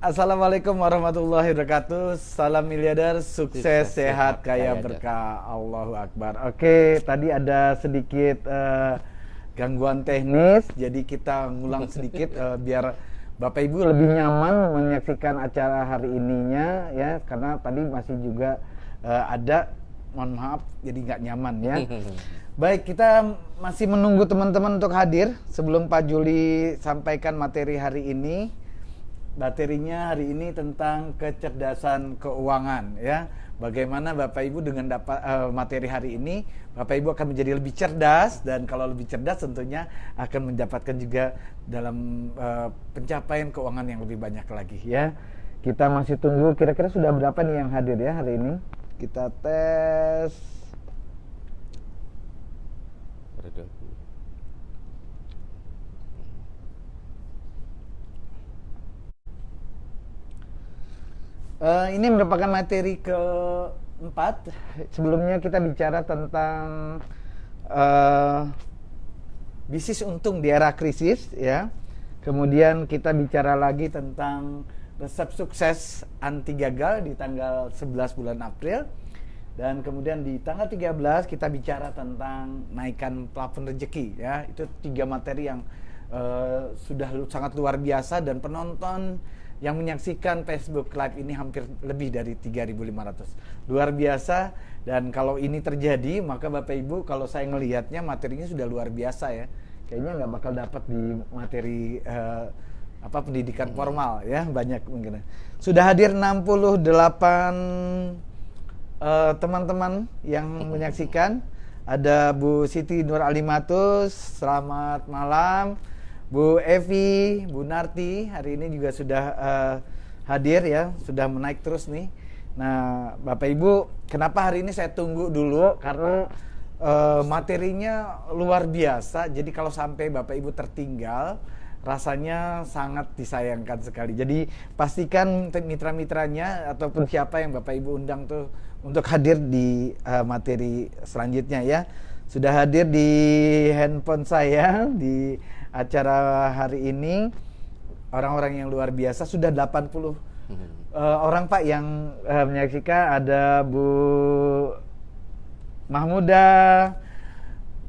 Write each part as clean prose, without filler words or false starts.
Assalamualaikum warahmatullahi wabarakatuh. Salam miliarder, sukses, sehat, kaya, berkah. Allahu Akbar. Oke, tadi ada sedikit gangguan teknis, jadi kita ngulang sedikit biar Bapak Ibu lebih nyaman menyaksikan acara hari ininya ya, karena tadi masih juga ada, mohon maaf, jadi nggak nyaman ya. Baik, kita masih menunggu teman-teman untuk hadir sebelum Pak Juli sampaikan materi hari ini. Materinya hari ini tentang kecerdasan keuangan ya. Bagaimana Bapak Ibu dengan materi hari ini, Bapak Ibu akan menjadi lebih cerdas, dan kalau lebih cerdas tentunya akan mendapatkan juga dalam pencapaian keuangan yang lebih banyak lagi ya. Kita masih tunggu, kira-kira sudah berapa nih yang hadir ya hari ini? Kita tes. Ini merupakan materi keempat. Sebelumnya kita bicara tentang bisnis untung di era krisis ya. Kemudian kita bicara lagi tentang resep sukses anti gagal di tanggal 11 bulan April. Dan kemudian di tanggal 13 kita bicara tentang naikkan plafon rezeki ya. Itu 3 materi yang sudah sangat luar biasa, dan penonton yang menyaksikan Facebook Live ini hampir lebih dari 3.500. Luar biasa, dan kalau ini terjadi maka Bapak Ibu, kalau saya ngelihatnya materinya sudah luar biasa ya. Kayaknya nggak bakal dapat di materi pendidikan formal ya, banyak mungkin. Sudah hadir 68 teman-teman yang menyaksikan. Ada Bu Siti Nur Alimatus, selamat malam. Bu Evi, Bu Narti hari ini juga sudah hadir ya, sudah menaik terus nih. Nah, Bapak Ibu, kenapa hari ini saya tunggu dulu? Karena materinya luar biasa. Jadi kalau sampai Bapak Ibu tertinggal, rasanya sangat disayangkan sekali. Jadi pastikan mitra-mitranya ataupun siapa yang Bapak Ibu undang tuh untuk hadir di materi selanjutnya ya. Sudah hadir di handphone saya di acara hari ini orang-orang yang luar biasa. Sudah 80 orang Pak yang menyaksikan. Ada Bu Mahmuda,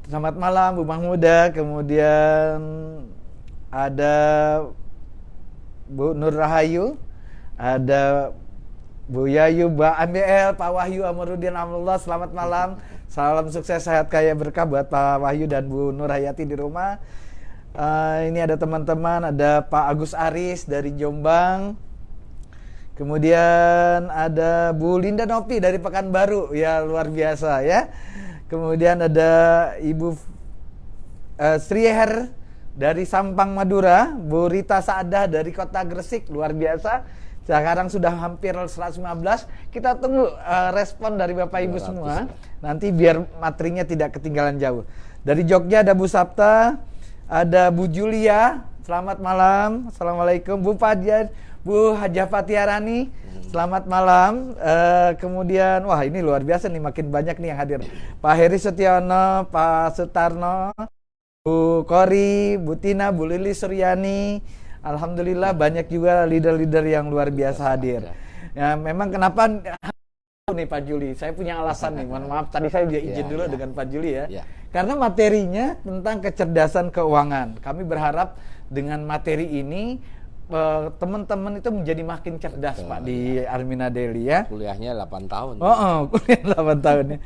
selamat malam Bu Mahmuda. Kemudian ada Bu Nur Rahayu, ada Bu Yayu, Mbak MBL, Pak Wahyu Amarudin Amrullah, selamat malam. Salam sukses, sehat, kaya, berkah buat Pak Wahyu dan Bu Nur Hayati di rumah. Ini ada teman-teman, ada Pak Agus Aris dari Jombang. Kemudian ada Bu Linda Nopi dari Pekanbaru, ya luar biasa ya. Kemudian ada Ibu Sri Her dari Sampang Madura, Bu Rita Saadah dari Kota Gresik, luar biasa. Sekarang sudah hampir 115. Kita tunggu respon dari Bapak Ibu semua. Nanti biar materinya tidak ketinggalan jauh. Dari Jogja ada Bu Sapta, ada Bu Julia, selamat malam. Assalamualaikum. Bu Fadjan, Bu Hajah Fatiarani, selamat malam. Kemudian, wah ini luar biasa nih, makin banyak nih yang hadir. Pak Heri Setiono, Pak Sutarno, Bu Kori, Bu Tina, Bu Lili Suryani. Alhamdulillah banyak juga leader-leader yang luar biasa hadir. Ya, memang kenapa nih Pak Juli? Saya punya alasan nih. Mohon maaf, tadi saya izin dulu dengan Pak Juli ya. Karena materinya tentang kecerdasan keuangan. Kami berharap dengan materi ini teman-teman itu menjadi makin cerdas Pak di Armina Daily ya. Kuliahnya 8 tahun. Kuliah 8 tahun ya.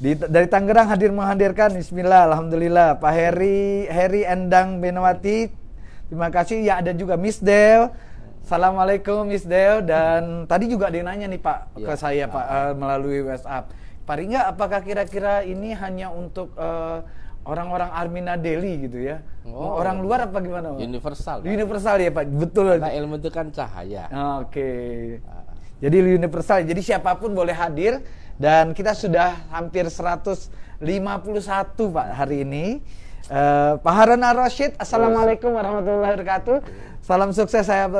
Dari Tangerang menghadirkan, bismillah, alhamdulillah. Pak Heri Endang Benawati, terima kasih. Ya, ada juga Miss Del. Assalamualaikum Miss Del. Dan tadi juga dia nanya nih Pak ke saya Pak melalui WhatsApp. Pak Ringga, apakah kira-kira ini hanya untuk orang-orang Armina Daily gitu ya? Orang luar apa gimana Pak? Universal. Universal ya Pak, betul. Karena ilmu itu kan cahaya. Oke. Jadi universal, jadi siapapun boleh hadir. Dan kita sudah hampir 151 Pak hari ini. Pak Harun Ar-Rasyid, assalamualaikum warahmatullahi wabarakatuh. Salam sukses, sehat,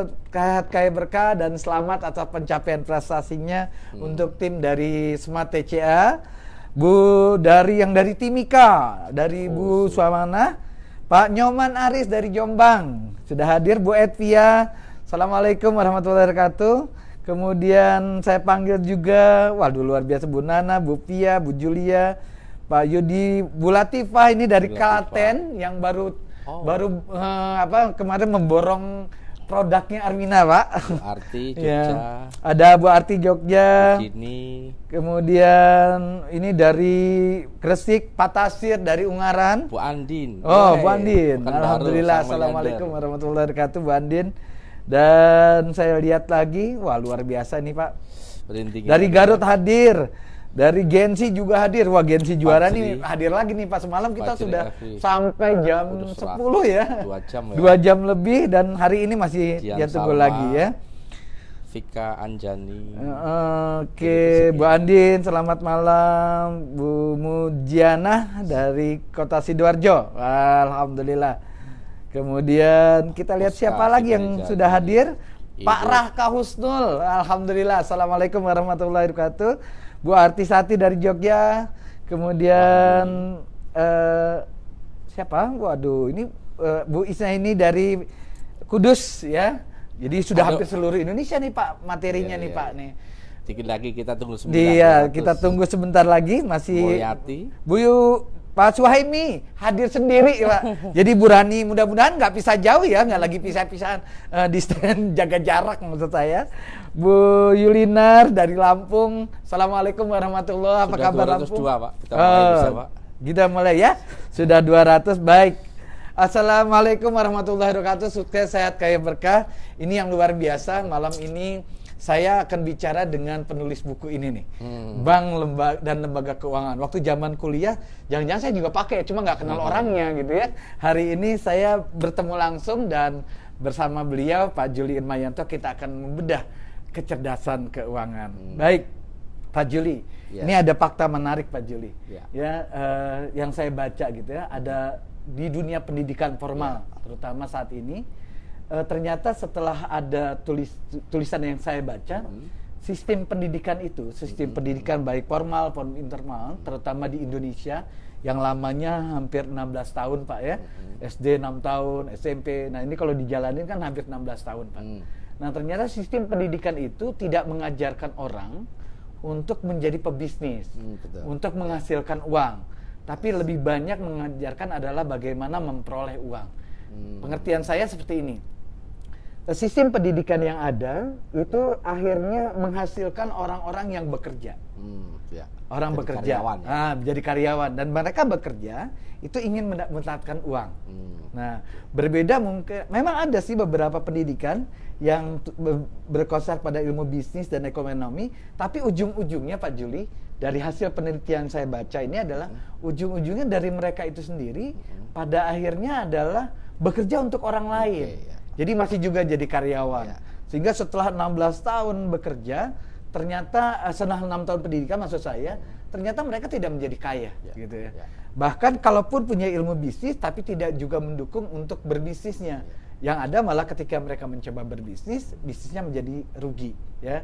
kaya, berkah, dan selamat atas pencapaian prestasinya untuk tim dari Smart TCA. Bu dari Timika, dari Bu Swamana, Pak Nyoman Aris dari Jombang sudah hadir. Bu Edvia, Assalamualaikum warahmatullahi wabarakatuh. Kemudian saya panggil juga, waduh luar biasa, Bu Nana, Bu Pia, Bu Julia, Pak Yudi, Bu Latifah ini dari Klaten yang baru kemarin memborong produknya Armina, Pak. Bu Arti Jogja. Ya. Ada Bu Arti Jogja. Ini. Kemudian ini dari Gresik, Pak Tasir dari Ungaran. Bu Andin. Oh, Bu Andin. Pekanbaru, Alhamdulillah. Assalamualaikum warahmatullahi wabarakatuh, Bu Andin. Dan saya lihat lagi, wah luar biasa nih, Pak. Dari Garut hadir. Dari Gensi juga hadir. Wah, Gensi juara nih hadir lagi nih, Pak. Semalam kita sudah sampai jam 10 ya. 2 jam ya. 2 jam lebih dan hari ini masih ya tunggu lagi ya. Vika Anjani. Oke, Bu Andin, selamat malam. Bu Mujiana dari Kota Sidoarjo. Alhamdulillah. Kemudian kita lihat siapa lagi yang sudah hadir. Pak Rahka Husnul. Alhamdulillah. Assalamualaikum warahmatullahi wabarakatuh. Bu Artisati dari Jogja. Kemudian siapa? Waduh, ini Bu Isna ini dari Kudus ya. Jadi sudah hampir seluruh Indonesia nih Pak materinya nih Pak nih. Dikit lagi kita tunggu sebentar. Iya, kita tunggu sebentar lagi masih. Bu Pak Suhaimi hadir sendiri Pak. Jadi Bu Rani mudah-mudahan nggak pisah jauh ya, nggak lagi pisah-pisahan di stand, jaga jarak maksud saya. Bu Yulinar dari Lampung. Assalamualaikum warahmatullahi wabarakatuh. Apa kabar Lampung? 202 Pak. Kita mulai bisa Pak. Kita mulai ya. Sudah 200 baik. Assalamualaikum warahmatullahi wabarakatuh. Sukses, sehat, kaya berkah. Ini yang luar biasa. Malam ini saya akan bicara dengan penulis buku ini nih. Bank dan lembaga keuangan. Waktu zaman kuliah, jangan-jangan saya juga pakai, cuma nggak kenal orangnya gitu ya. Hari ini saya bertemu langsung dan bersama beliau Pak Juli Irmayanto kita akan membedah kecerdasan keuangan. Baik, Pak Juli. Ini ada fakta menarik Pak Juli. Yang saya baca gitu ya, ada di dunia pendidikan formal, terutama saat ini. Ternyata setelah ada tulisan yang saya baca, sistem pendidikan itu, sistem pendidikan baik formal maupun informal, terutama di Indonesia yang lamanya hampir 16 tahun Pak ya, SD 6 tahun, SMP, nah ini kalau dijalanin kan hampir 16 tahun Pak. Nah ternyata sistem pendidikan itu tidak mengajarkan orang untuk menjadi pebisnis, untuk menghasilkan uang, tapi lebih banyak mengajarkan adalah bagaimana memperoleh uang. Pengertian saya seperti ini. Sistem pendidikan yang ada itu akhirnya menghasilkan orang-orang yang bekerja. Orang bekerja, menjadi karyawan, dan mereka bekerja itu ingin mendapatkan uang. Nah, berbeda mungkin, memang ada sih beberapa pendidikan yang berkonsep pada ilmu bisnis dan ekonomi, tapi ujung-ujungnya Pak Juli, dari hasil penelitian saya baca ini adalah ujung-ujungnya dari mereka itu sendiri pada akhirnya adalah bekerja untuk orang lain. Jadi masih juga jadi karyawan. Sehingga setelah 16 tahun bekerja, ternyata setelah 6 tahun pendidikan maksud saya, ternyata mereka tidak menjadi kaya gitu ya. Bahkan kalaupun punya ilmu bisnis tapi tidak juga mendukung untuk berbisnisnya. Yang ada malah ketika mereka mencoba berbisnis, bisnisnya menjadi rugi ya.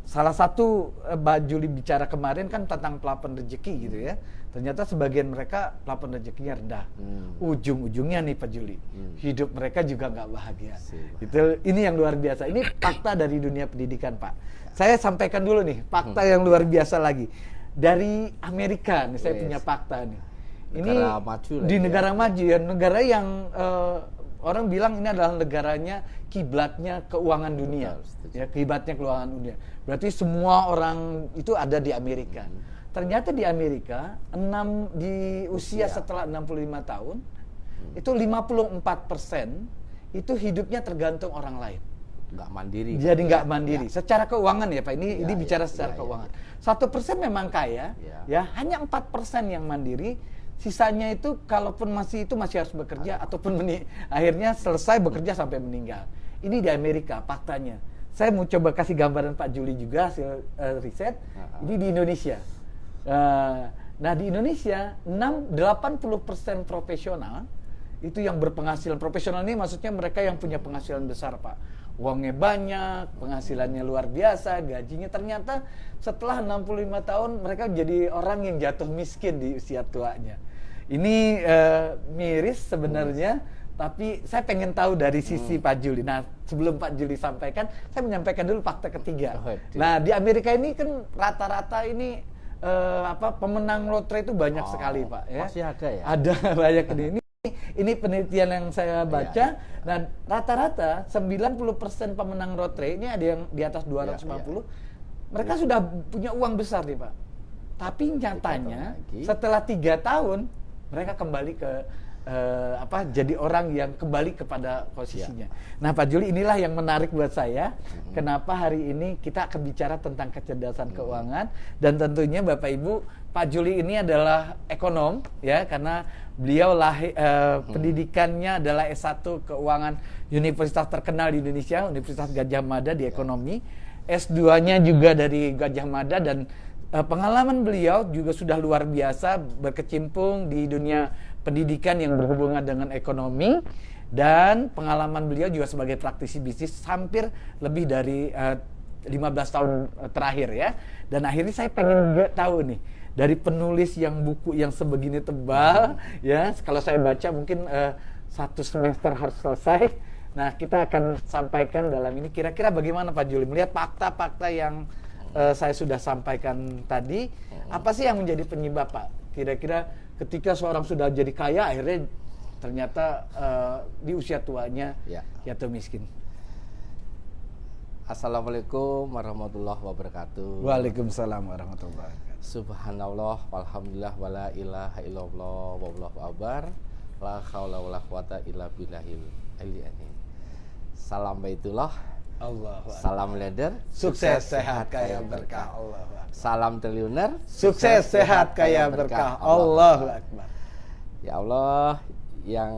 Salah satu Mbak Juli bicara kemarin kan tentang plafon rezeki gitu ya. Ternyata sebagian mereka plafon rezekinya rendah. Ujung-ujungnya nih Pak Juli, hidup mereka juga nggak bahagia. Ini yang luar biasa. Ini fakta dari dunia pendidikan Pak. Saya sampaikan dulu nih fakta yang luar biasa lagi dari Amerika. Nih saya punya fakta nih. Ini di negara maju ya, negara yang orang bilang ini adalah negaranya kiblatnya keuangan dunia. Ya, kiblatnya keuangan dunia. Berarti semua orang itu ada di Amerika. Ternyata di Amerika, di usia setelah 65 tahun, itu 54% itu hidupnya tergantung orang lain. Nggak mandiri. Jadi nggak mandiri. Secara keuangan ya Pak, ini bicara secara keuangan. 1% memang kaya, ya hanya 4% yang mandiri. Sisanya itu kalaupun masih harus bekerja ataupun akhirnya selesai bekerja sampai meninggal. Ini di Amerika faktanya. Saya mau coba kasih gambaran Pak Juli juga hasil riset. Ini di Indonesia. Nah di Indonesia 80% profesional itu yang berpenghasilan. Profesional ini maksudnya mereka yang punya penghasilan besar Pak. Uangnya banyak, penghasilannya luar biasa, gajinya ternyata setelah 65 tahun mereka jadi orang yang jatuh miskin di usia tuanya. Ini miris sebenarnya, tapi saya pengen tahu dari sisi Pak Juli. Nah, sebelum Pak Juli sampaikan, saya menyampaikan dulu fakta ketiga. Waduh. Nah, di Amerika ini kan rata-rata ini pemenang lotre itu banyak sekali, Pak. Ya. Masih ada ya? Ada banyak ini penelitian yang saya baca. Nah, rata-rata 90% pemenang lotre ini ada yang di atas 250. Mereka sudah punya uang besar nih, Pak. Tapi nyatanya setelah 3 tahun mereka kembali ke jadi orang yang kembali kepada posisinya. Nah, Pak Juli, inilah yang menarik buat saya. Kenapa hari ini kita akan bicara tentang kecerdasan keuangan, dan tentunya Bapak Ibu, Pak Juli ini adalah ekonom ya, karena beliau pendidikannya adalah S1 Keuangan Universitas terkenal di Indonesia, Universitas Gadjah Mada di ekonomi. S2-nya juga dari Gadjah Mada, dan pengalaman beliau juga sudah luar biasa, berkecimpung di dunia pendidikan yang berhubungan dengan ekonomi, dan pengalaman beliau juga sebagai praktisi bisnis hampir lebih dari 15 tahun terakhir ya. Dan akhirnya saya pengen tahu nih, dari penulis yang buku yang sebegini tebal ya, kalau saya baca mungkin 1 semester harus selesai. Nah, kita akan sampaikan dalam ini kira-kira bagaimana Pak Juli melihat fakta-fakta yang saya sudah sampaikan tadi. Apa sih yang menjadi penyebab, Pak? Kira-kira ketika seorang sudah jadi kaya, akhirnya ternyata di usia tuanya jatuh miskin. Assalamualaikum warahmatullahi wabarakatuh. Waalaikumsalam warahmatullahi wabarakatuh. Subhanallah, walhamdulillah, wala ilaha illallah, wallahu akbar, la haula wala quwata illa billahil aliyyil azim. Salam baitullah, salam leader, sukses sehat kaya berkah, Allah. Salam triliuner, sukses sehat kaya berkah, Allahu Akbar. Ya Allah, yang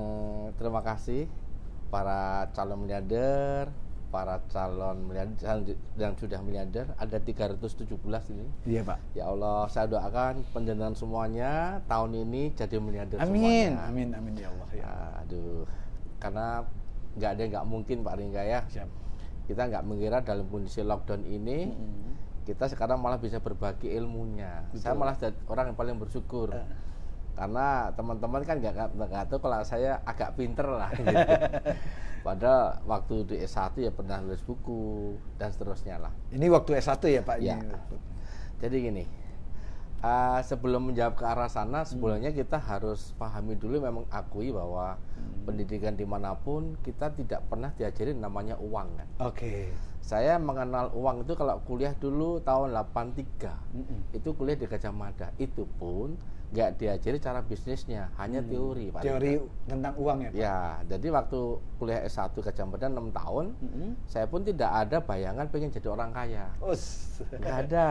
terima kasih para calon miliarder, para calon miliarder yang sudah miliarder, ada 317 ini. Iya, Pak. Ya Allah, saya doakan penjenengan semuanya tahun ini jadi miliarder Amin. semuanya. Amin, amin ya Allah. Ya. Aduh, karena nggak mungkin Pak Ringga ya. Siap. Kita nggak mengira dalam kondisi lockdown ini, kita sekarang malah bisa berbagi ilmunya. Betul. Saya malah orang yang paling bersyukur. Karena teman-teman kan nggak tahu kalau saya agak pinter lah gitu. Padahal waktu di S1 ya pernah nulis buku dan seterusnya lah. Ini waktu S1 ya Pak? Ya. Jadi gini, sebelum menjawab ke arah sana, sebelumnya kita harus pahami dulu, memang akui bahwa pendidikan dimanapun kita tidak pernah diajarin namanya uang kan. Oke. Saya mengenal uang itu kalau kuliah dulu tahun 83, itu kuliah di Gadjah Mada, itu pun nggak diajari cara bisnisnya, hanya teori Pak. Teori tentang uang ya Pak? Ya, jadi waktu kuliah S1 Gadjah Mada 6 tahun, saya pun tidak ada bayangan pengen jadi orang kaya. Nggak ada.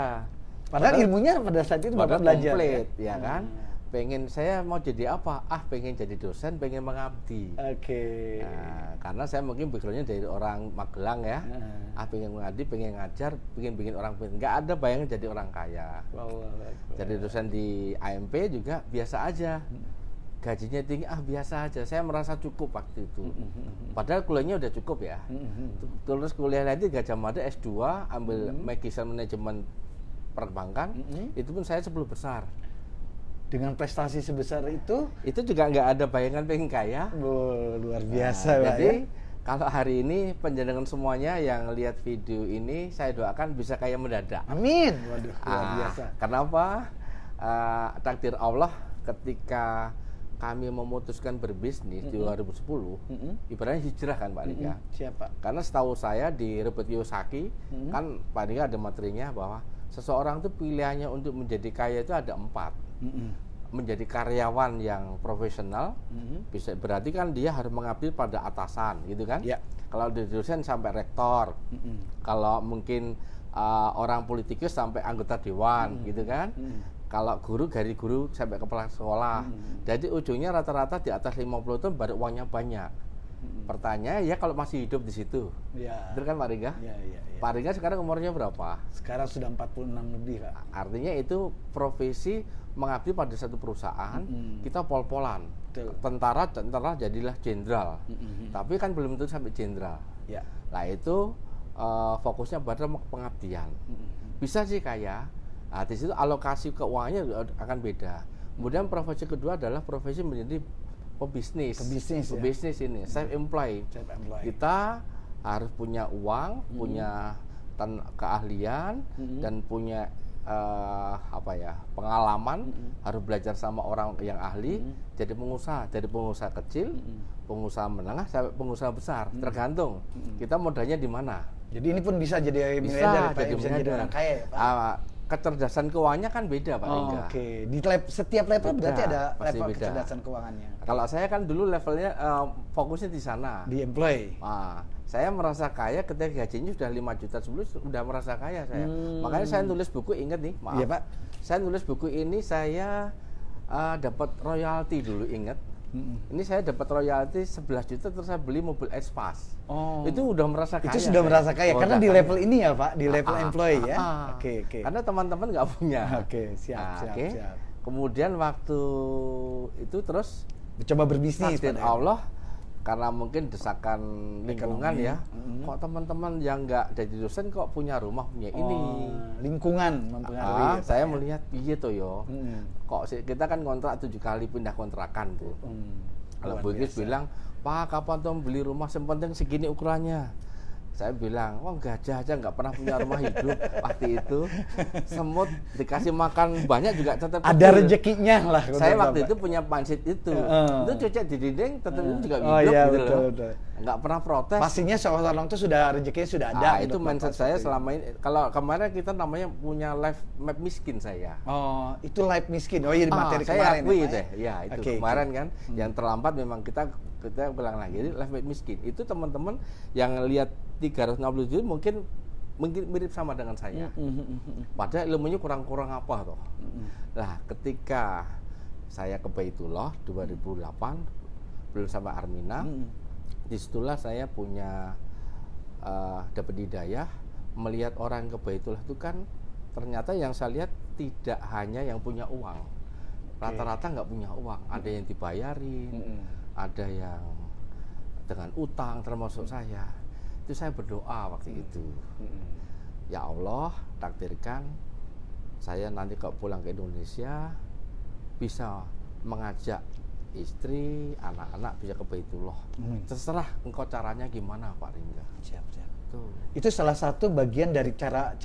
Padahal ilmunya pada saat itu Bapak belajar komplit, ya kan? Pengen saya mau jadi apa? Pengen jadi dosen, pengen mengabdi. Oke. Nah, karena saya mungkin backgroundnya dari orang Magelang ya. Pengen mengabdi, pengen ngajar, pengen bikin orang pintar. Nggak ada bayangan jadi orang kaya. Jadi dosen di AMP juga biasa aja. Gajinya tinggi, biasa aja. Saya merasa cukup waktu itu. Padahal kuliahnya udah cukup ya. Terus kuliah lagi Gadjah Mada S2, ambil Magister Manajemen Perbankan, itu pun saya 10 besar. Dengan prestasi sebesar itu juga nggak ada bayangan pengen kaya. Luar biasa. Jadi kalau hari ini penjenengan semuanya yang lihat video ini, saya doakan bisa kaya mendadak. Amin. Waduh, luar biasa. Kenapa? Takdir Allah ketika kami memutuskan berbisnis di 2010, ibaratnya hijrah kan Pak Ringga. Siapa? Karena setahu saya di Robert Kiyosaki, kan Pak Ringga ada materinya bahwa seseorang itu pilihannya untuk menjadi kaya itu ada 4. Menjadi karyawan yang profesional, bisa berarti kan dia harus mengabdi pada atasan gitu kan. Kalau di dosen sampai rektor, kalau mungkin orang politikus sampai anggota dewan gitu kan. Kalau guru dari guru sampai kepala sekolah. Jadi ujungnya rata-rata di atas 50 tahun baru uangnya banyak. Pertanyaan ya kalau masih hidup di situ. Betul kan Pak Ringga? Pak Ringga sekarang umurnya berapa? Sekarang sudah 46 lebih Pak. Artinya itu profesi mengabdi pada satu perusahaan, kita pol-polan. Tentara jadilah jenderal. Tapi kan belum tentu sampai jenderal. Nah itu fokusnya pada pengabdian. Bisa sih kaya. Di situ alokasi keuangannya akan beda. Kemudian profesi kedua adalah profesi menjadi pebisnis. Pebisnis ini self-employed. Kita harus punya uang, punya keahlian dan punya pengalaman, harus belajar sama orang yang ahli, jadi pengusaha, dari pengusaha kecil, pengusaha menengah sampai pengusaha besar, tergantung kita modalnya di mana. Jadi ini pun bisa jadi miliarder, bisa jadi orang kaya ya, Pak? Kecerdasan keuangannya kan beda, Pak Ringga. Oke. Di setiap level berarti ada level beda. kecerdasan keuangannya. Kalau saya kan dulu levelnya fokusnya di sana. Di employee. Saya merasa kaya ketika gajinya sudah 5 juta sebelum sudah merasa kaya saya. Makanya saya nulis buku, ingat nih, maaf. Iya, Pak. Saya nulis buku ini, saya dapat royalti dulu, ingat. Ini saya dapat royalti 11 juta terus saya beli mobil X-Pass. Itu udah merasa kaya. Itu sudah merasa kaya karena di level ini ya, Pak, di level employee ya. Oke. Karena teman-teman nggak punya. Oke, siap. Kemudian waktu itu terus coba berbisnis takdir Allah, karena mungkin desakan lingkungan ya. Kok teman-teman yang nggak jadi dosen kok punya rumah, punya ini. Lingkungan mempengaruhi. Saya melihat iya toh yo. Kok kita kan kontrak 7 kali pindah kontrakan tuh. Kalau Bu Ingrid bilang, "Pak, kapan tuh beli rumah? Yang penting segini ukurannya." Saya bilang, "Wah, gajah aja nggak pernah punya rumah hidup." Waktu itu semut dikasih makan banyak juga tetap ada rezekinya lah. Saya waktu itu punya pansit itu cocok di dinding tetap itu juga hidup iya, gitu betul. Nggak pernah protes. Pastinya seorang itu sudah rezekinya sudah ada. Itu mindset saya selama ini. Kalau kemarin kita namanya punya life map miskin saya. Itu life miskin. Iya, di materi saya kemarin. Saya akui deh. Ya itu kemarin kan. Yang terlambat memang kita bilang lagi. Jadi life map miskin itu teman-teman yang lihat 360 juta mungkin mirip sama dengan saya. Padahal ilmunya kurang-kurang apa toh. Nah, ketika saya ke Baitullah 2008 belum sama Armina, disitulah saya punya dapat hidayah melihat orang ke Baitullah itu kan ternyata yang saya lihat tidak hanya yang punya uang. Rata-rata nggak punya uang, ada yang dibayarin, ada yang dengan utang termasuk saya. Itu saya berdoa waktu itu, ya Allah, takdirkan saya nanti kalau pulang ke Indonesia bisa mengajak istri, anak-anak bisa ke Baitullah. Terserah engkau caranya gimana, Pak Ringga. Siap. Itu salah satu bagian dari cara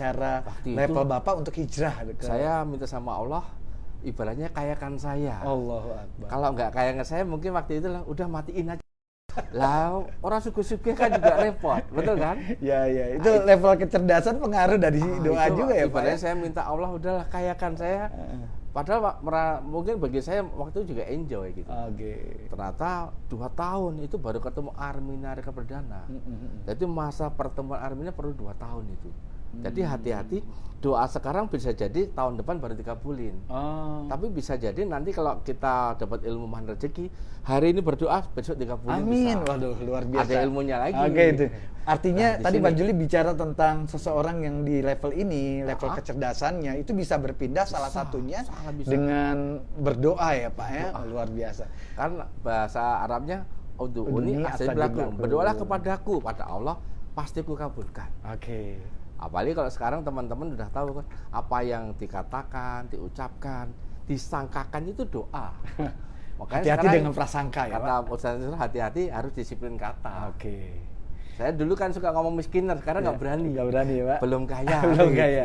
level Bapak untuk hijrah. Saya minta sama Allah, ibaratnya kayakan saya. Allahu Akbar. Kalau nggak kayakan saya, mungkin waktu itu udah matiin aja. Lah, orang suku-suku kan juga repot, betul kan? Ya, itu level kecerdasan pengaruh dari doa juga ya, Pak. Ibaratnya saya minta Allah udahlah kayakan saya. Padahal mungkin bagi saya waktu itu juga enjoy gitu. Ternyata 2 tahun itu baru ketemu Armina Reka Perdana. Jadi masa pertemuan Armina perlu 2 tahun itu. Jadi hati-hati, doa sekarang bisa jadi tahun depan baru dikabulin. Tapi bisa jadi nanti kalau kita dapat ilmu mahan rezeki, hari ini berdoa, besok dikabulin. Amin. Bisa. Waduh, luar biasa. Ada ilmunya lagi. Itu. Artinya tadi Pak Juli bicara tentang seseorang yang di level ini, level kecerdasannya itu bisa berpindah salah satunya dengan berdoa ya, Pak ya. Luar biasa. Karena bahasa Arabnya ud'uni astajib lakum. Berdoalah kepadaku, pada Allah pasti ku kabulkan. Apalagi kalau sekarang teman-teman sudah tahu kan apa yang dikatakan, diucapkan, disangkakan itu doa. Makanya hati-hati dengan prasangka ya, kata Ustaz, hati-hati harus disiplin kata. Saya dulu kan suka ngomong miskiner, sekarang nggak berani. Nggak berani ya, Pak. Belum kaya. Belum kaya.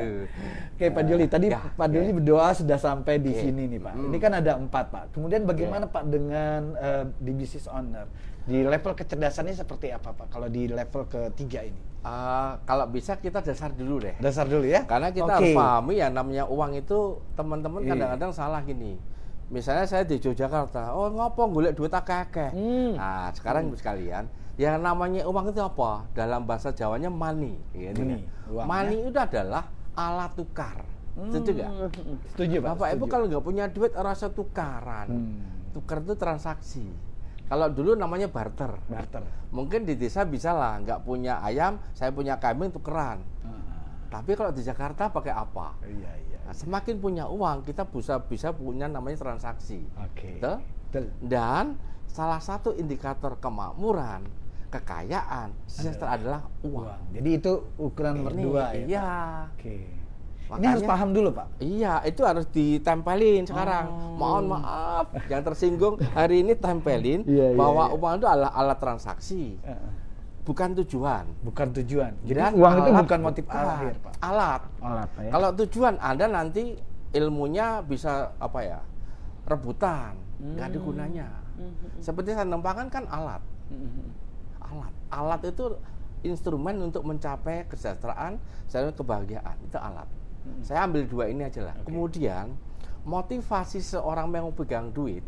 Oke, Pak Juli, tadi Pak Juli berdoa sudah sampai di sini nih, Pak. Ini kan ada 4, Pak. Kemudian bagaimana Pak dengan di business owner? Di level kecerdasannya seperti apa, Pak? Kalau di level ketiga ini? Kalau bisa kita dasar dulu deh. Dasar dulu ya? Karena kita harus pahami yang namanya uang itu teman-teman kadang-kadang salah gini. Misalnya saya di Yogyakarta, ngopo golek duit akeh-akeh. Nah, sekarang sekalian, yang namanya uang itu apa? Dalam bahasa Jawanya money. Money itu adalah alat tukar. Setuju nggak? Setuju, Pak. Bapak Ibu kalau nggak punya duit rasa tukaran. Tukar itu transaksi. Kalau dulu namanya barter. Mungkin di desa bisa lah, nggak punya ayam, saya punya kambing tukeran. Tapi kalau di Jakarta pakai apa? Nah, semakin punya uang, kita bisa punya namanya transaksi. Betul? Dan salah satu indikator kemakmuran, kekayaan, sejahtera adalah uang. Jadi itu ukuran nomor 2 ya, Iya. Ini harus paham dulu, Pak. Iya, itu harus ditempelin sekarang. Mohon maaf, yang tersinggung hari ini tempelin bahwa uang itu adalah alat transaksi, bukan tujuan. Bukan tujuan. Jadi Dan uang itu bukan motif akhir, Pak. Alat. Pak, ya. Kalau tujuan Anda nanti ilmunya bisa rebutan, nggak ada gunanya. Seperti sandang pangan kan alat. Alat itu instrumen untuk mencapai kesejahteraan dan kebahagiaan, itu alat. Saya ambil dua ini aja lah. Kemudian motivasi seorang yang mau pegang duit,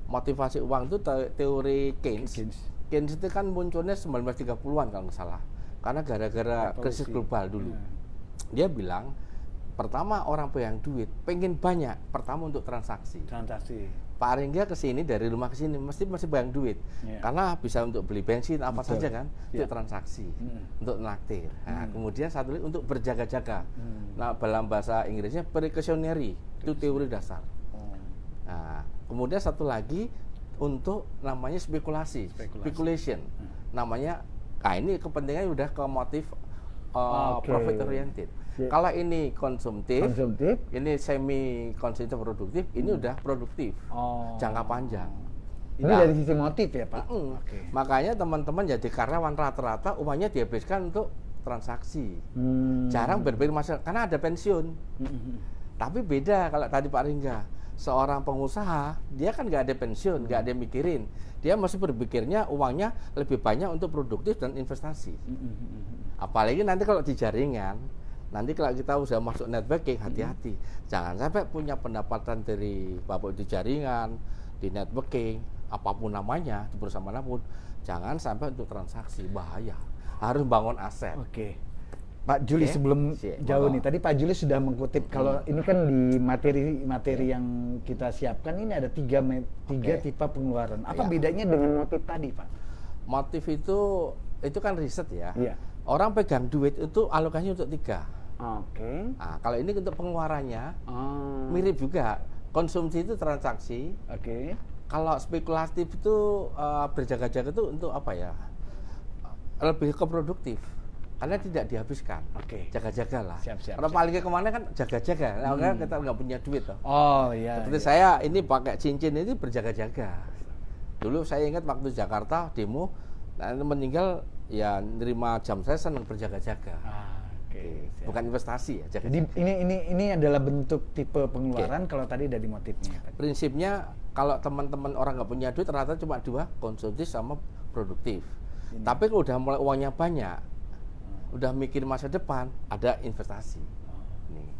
motivasi uang itu teori Keynes. Keynes itu kan munculnya 1930-an kalau nggak salah, karena gara-gara krisis global dulu. Dia bilang pertama orang pegang duit pengen banyak, pertama untuk transaksi. Pak Ringga kesini dari rumah ke sini masih pegang duit, karena bisa untuk beli bensin apa saja kan, untuk transaksi, untuk naktir. Nah, kemudian satu lagi untuk berjaga-jaga. Nah, dalam bahasa Inggrisnya precautionary, itu teori dasar. Nah, kemudian satu lagi untuk namanya speculation. Namanya, ini kepentingannya udah ke motif profit oriented. Kalau ini konsumtif, ini semi konsumtif produktif, ini udah produktif, jangka panjang. Ini dari sisi motif ya, Pak? Makanya teman-teman jadi karyawan rata-rata uangnya dihabiskan untuk transaksi. Jarang berpikir masalah, karena ada pensiun. Tapi beda kalau tadi Pak Ringga, seorang pengusaha, dia kan nggak ada pensiun, nggak ada yang mikirin. Dia masih berpikirnya uangnya lebih banyak untuk produktif dan investasi. Apalagi nanti kalau di jaringan, nanti kalau kita udah masuk networking, hati-hati. Jangan sampai punya pendapatan dari Bapak di jaringan, di networking, apapun namanya, di perusahaan manapun, jangan sampai untuk transaksi, bahaya. Harus bangun aset. Pak Juli, sebelum jauh nih, tadi Pak Juli sudah mengkutip kalau ini kan di materi yang kita siapkan ini ada tiga tipe pengeluaran. Apa bedanya dengan motif tadi, Pak? Motif itu kan riset ya. Orang pegang duit itu alokasinya untuk 3. Nah, kalau ini untuk pengeluarannya mirip juga. Konsumsi itu transaksi. Kalau spekulatif itu berjaga-jaga itu untuk apa ya? Lebih ke produktif. Karena tidak dihabiskan. Jaga-jaga lah. Kalau paling kemana kan jaga-jaga. Nah, kita nggak punya duit toh. Seperti saya ini pakai cincin ini berjaga-jaga. Dulu saya ingat waktu Jakarta demo, meninggal ya nerima jam saya senang berjaga-jaga. Bukan investasi ya. Jadi ini adalah bentuk tipe pengeluaran kalau tadi dari motifnya. Prinsipnya kalau teman-teman orang nggak punya duit ternyata cuma 2, konsumtif sama produktif. Tapi kalau udah mulai uangnya banyak, udah mikir masa depan, ada investasi.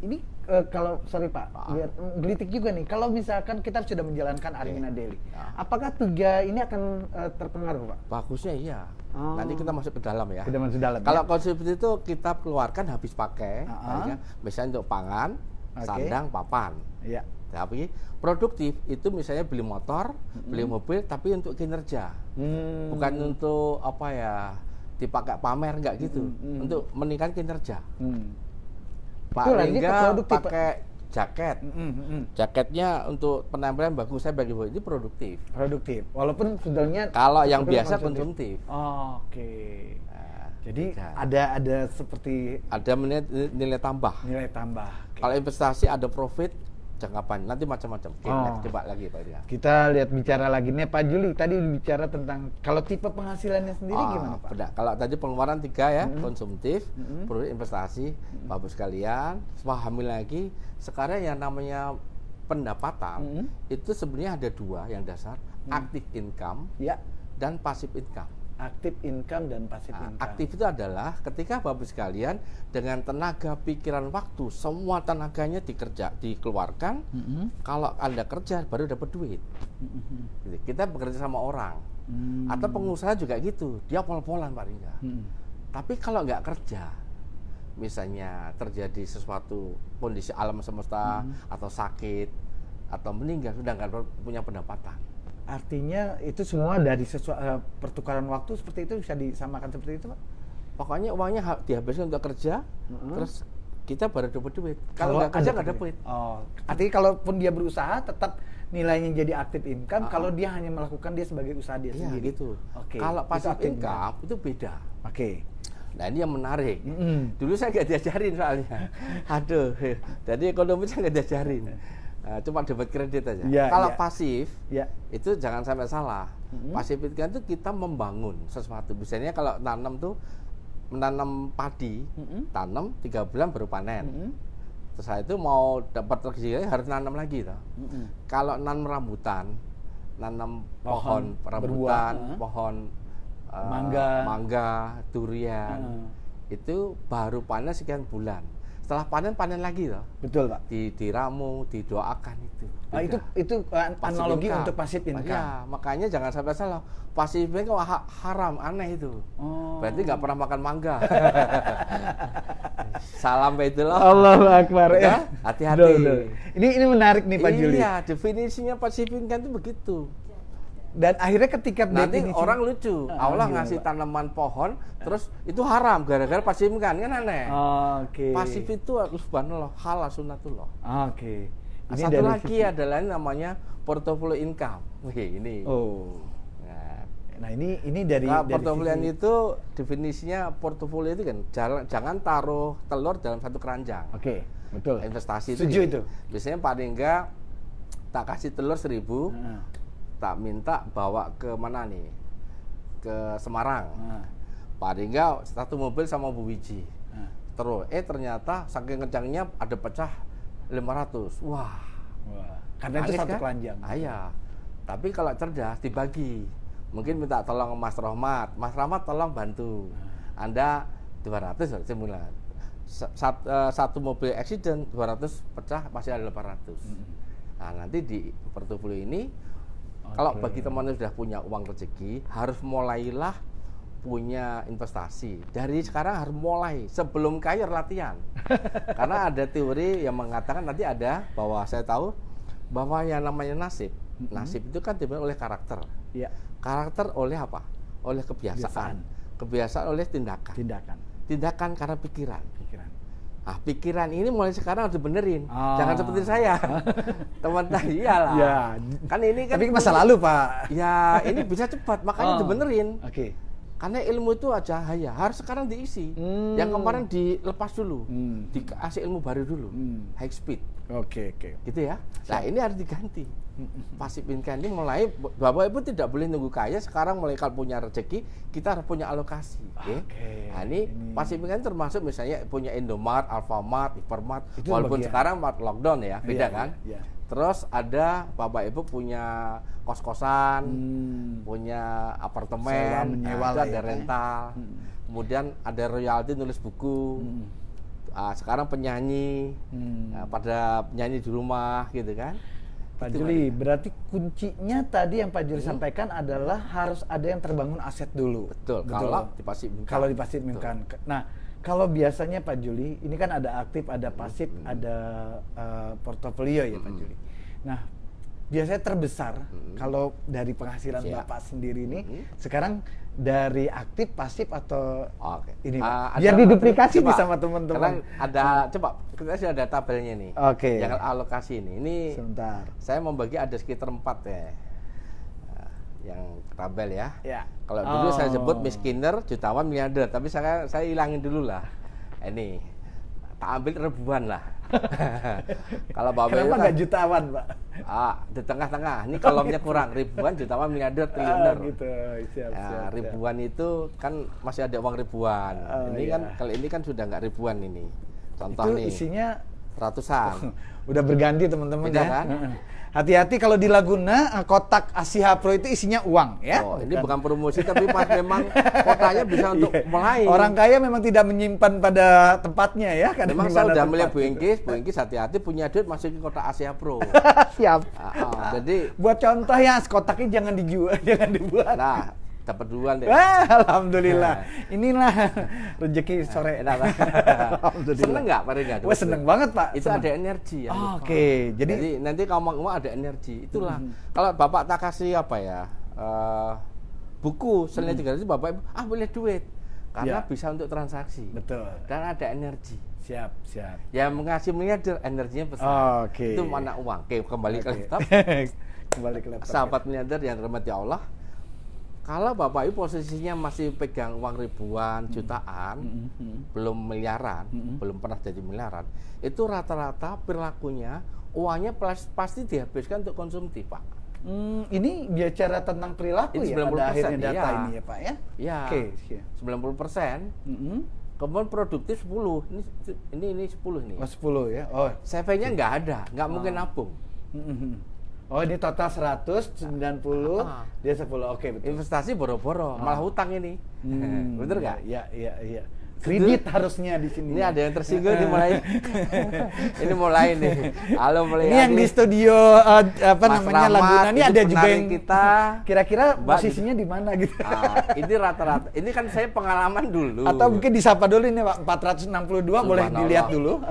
Ini kalau sorry Pak, biar gelitik juga nih. Kalau misalkan kita sudah menjalankan Armina Daily, apakah 3 ini akan terpengaruh, Pak? Bagusnya iya. Nanti kita masuk ke dalam ya. Kita masuk dalam. Kalau konsumtif itu kita keluarkan habis pakai, misalnya untuk pangan, sandang, papan. Tapi produktif itu misalnya beli motor, beli mobil, tapi untuk kinerja, bukan untuk apa ya, dipakai pamer nggak gitu, untuk meningkatkan kinerja. Pak Ringga pakai jaket, jaketnya untuk penampilan bagus, saya bagi ini produktif. Walaupun sebenarnya kalau yang biasa konsumtif. Jadi ada seperti ada nilai tambah. Kalau investasi ada profit jangka panjang, nanti macam-macam. Coba lagi Pak Ria. Kita lihat bicara lagi nih Pak Juli, tadi bicara tentang kalau tipe penghasilannya sendiri gimana Pak? Kalau tadi pengeluaran 3 ya, konsumtif, produk investasi, Bapak sekalian, pahami lagi, sekarang yang namanya pendapatan, itu sebenarnya ada 2 yang dasar, active income dan passive income. Aktif income dan pasif income. Aktif itu adalah ketika Bapak sekalian dengan tenaga, pikiran, waktu, semua tenaganya dikeluarkan. Kalau Anda kerja baru dapat duit. Kita bekerja sama orang. Atau pengusaha juga gitu, dia pol-polan Pak Ringga. Tapi kalau nggak kerja, misalnya terjadi sesuatu kondisi alam semesta atau sakit atau meninggal, sudah nggak punya pendapatan. Artinya itu semua dari pertukaran waktu seperti itu bisa disamakan seperti itu Pak? Pokoknya uangnya dihabiskan untuk kerja, terus kita baru dapat duit. Kalau nggak kerja nggak dapat. Artinya kalaupun dia berusaha tetap nilainya jadi active income. Kalau dia hanya melakukan dia sebagai usaha dia sendiri. Gitu. Kalau passive income itu beda. Nah ini yang menarik. Dulu saya nggak diajarin soalnya. Aduh, jadi ekonomi saya nggak diajarin. Cuma dapat kredit aja. Kalau pasif, itu jangan sampai salah. Pasif itu kan itu kita membangun sesuatu. Misalnya kalau tanam tuh menanam padi, tanam 3 bulan baru panen. Terus saya itu mau dapat rezeki harus nanam lagi toh. Kalau nanam rambutan, nanam pohon rambutan, pohon mangga, durian, itu baru panen sekian bulan. Setelah panen lagi loh. Betul Pak. Diramu, didoakan itu. Itu analogi untuk passive income. Ya, makanya jangan sampai salah. Passive income haram, aneh itu. Berarti nggak pernah makan mangga. Salam Baitullah. Allahu Akbar. Ya, hati-hati. Ini menarik nih Pak Juli. Iya, definisinya passive income itu begitu. Dan akhirnya ketika nanti orang lucu, Allah ngasih tanaman pohon, terus itu haram gara-gara pasif kan aneh. Pasif itu subhanallah halal sunnatullah. Satu lagi adalah namanya portfolio income. Wih ini. Nah ini dari portfolio itu definisinya portfolio itu kan jangan taruh telur dalam satu keranjang. Betul. Investasi setuju itu. Biasanya paling enggak tak kasih telur 1.000. Tak minta bawa ke mana nih, ke Semarang, paling enggak satu mobil sama Bu Wiji, terus ternyata saking kencangnya ada pecah 500, wah. Karena itu satu keranjang. Iya, tapi kalau cerdas dibagi, mungkin minta tolong Mas Rahmat tolong bantu, Anda 200 sebulan, satu mobil accident 200 pecah masih ada 800. Nah nanti di portofolio ini kalau bagi teman yang sudah punya uang rezeki, harus mulailah punya investasi. Dari sekarang harus mulai, sebelum kaya latihan. Karena ada teori yang mengatakan nanti ada, bahwa saya tahu, bahwa yang namanya nasib. Nasib itu kan dibentuk oleh karakter. Karakter oleh apa? Oleh kebiasaan. Kebiasaan oleh tindakan. Tindakan karena pikiran. Nah, pikiran ini mulai sekarang harus dibenerin. Jangan seperti saya. Teman-teman, iyalah. Kan ini kan. Tapi masa lalu, Pak. Ya, ini bisa cepat, makanya dibenerin. Karena ilmu itu cahaya, harus sekarang diisi. Yang kemarin dilepas dulu. Dikasih ilmu baru dulu. High speed. Gitu ya. Nah, ini harus diganti. Pasif income ini mulai, Bapak Ibu tidak boleh nunggu kaya, sekarang mulai kalau punya rezeki, kita harus punya alokasi. Nah, ini pasif income termasuk misalnya punya Indomart, Alfamart, Hypermart, walaupun sekarang lockdown ya, beda kan? Terus ada Bapak Ibu punya kos-kosan, punya apartemen, ada rental, kemudian ada royalti nulis buku. Sekarang penyanyi, pada penyanyi di rumah gitu kan. Pak Juli, berarti kuncinya tadi yang Pak Juli sampaikan adalah harus ada yang terbangun aset dulu. Betul. Kalau di pasif income. Nah, kalau biasanya Pak Juli, ini kan ada aktif, ada pasif, ada portofolio ya Pak Juli. Nah, biasanya terbesar kalau dari penghasilan Bapak sendiri ini sekarang dari aktif, pasif atau ini biar diduplikasi nih sama teman-teman. Ada coba kita sudah ada tabelnya nih. Yang alokasi ini. Ini sebentar. Saya membagi ada sekitar 4 ya. Yang tabel ya. Kalau dulu saya sebut miskiner, jutawan, miliarder, tapi saya hilangin dulu lah. Ini tak ambil ribuan lah. Kalau Bapak kenapa nggak jutawan, Pak? Di tengah-tengah. Ini kolomnya kurang, ribuan, jutawan, miliarder, triliuner. Gitu. Siap. Ribuan itu kan masih ada uang ribuan. Ini kan kalau ini kan sudah nggak ribuan ini. Contoh itu nih. Isinya ratusan. Udah berganti teman-teman ya. Kan? Hati-hati kalau di Laguna kotak Asia Pro itu isinya uang ya. Ini bukan promosi tapi pas memang kotanya bisa untuk mulai. Orang kaya memang tidak menyimpan pada tempatnya ya. Memang saya udah melihat Bu Ingkis hati-hati punya duit masukin kotak Asia Pro. Siap. Jadi buat contoh ya, kotaknya jangan dijual, jangan dibuat. Nah, dapat duluan deh. Alhamdulillah. Inilah rezeki sore. Alhamdulillah. Seneng nggak Pak Rega? Wah, seneng banget Pak. Itu ada energi ya. Jadi nanti ngomong ada energi. Itulah. Kalau Bapak tak kasih apa ya? Buku senilai 300 Bapak Ibu boleh duit. Karena bisa untuk transaksi. Betul. Dan ada energi. Siap. Yang mengasih miliarder energinya besar. Itu mana uang. Kembali ke laptop. Kembali ke laptop. Sahabat miliarder yang dirahmati Allah. Kalau Bapak Ibu posisinya masih pegang uang ribuan, jutaan, belum miliaran, belum pernah jadi miliaran, itu rata-rata perilakunya uangnya pasti dihabiskan untuk konsumtif, Pak. Ini bicara tentang perilaku Ini ya, pada 90%, akhirnya data iya. ini ya Pak ya? Iya. Oke. 90%. Kemudian produktif 10. Ini 10 nih. Oh 10 ya? Oh. Savingnya nggak ada, nggak mungkin nabung. Oh ini total 190, dia 10, oke betul. Investasi boro-boro, malah hutang ini. Bener nggak? Iya. Kredit harusnya di sini. Ini ada yang tersinggung nih mulai. Ini mulai nih. Halo mulai. Ini yang di studio namanya Laguna ini ada juga yang kita. Kira-kira posisinya di mana gitu. Ini rata-rata. Ini kan saya pengalaman dulu. Atau mungkin disapa dulu ini Pak, 462 boleh dilihat dulu.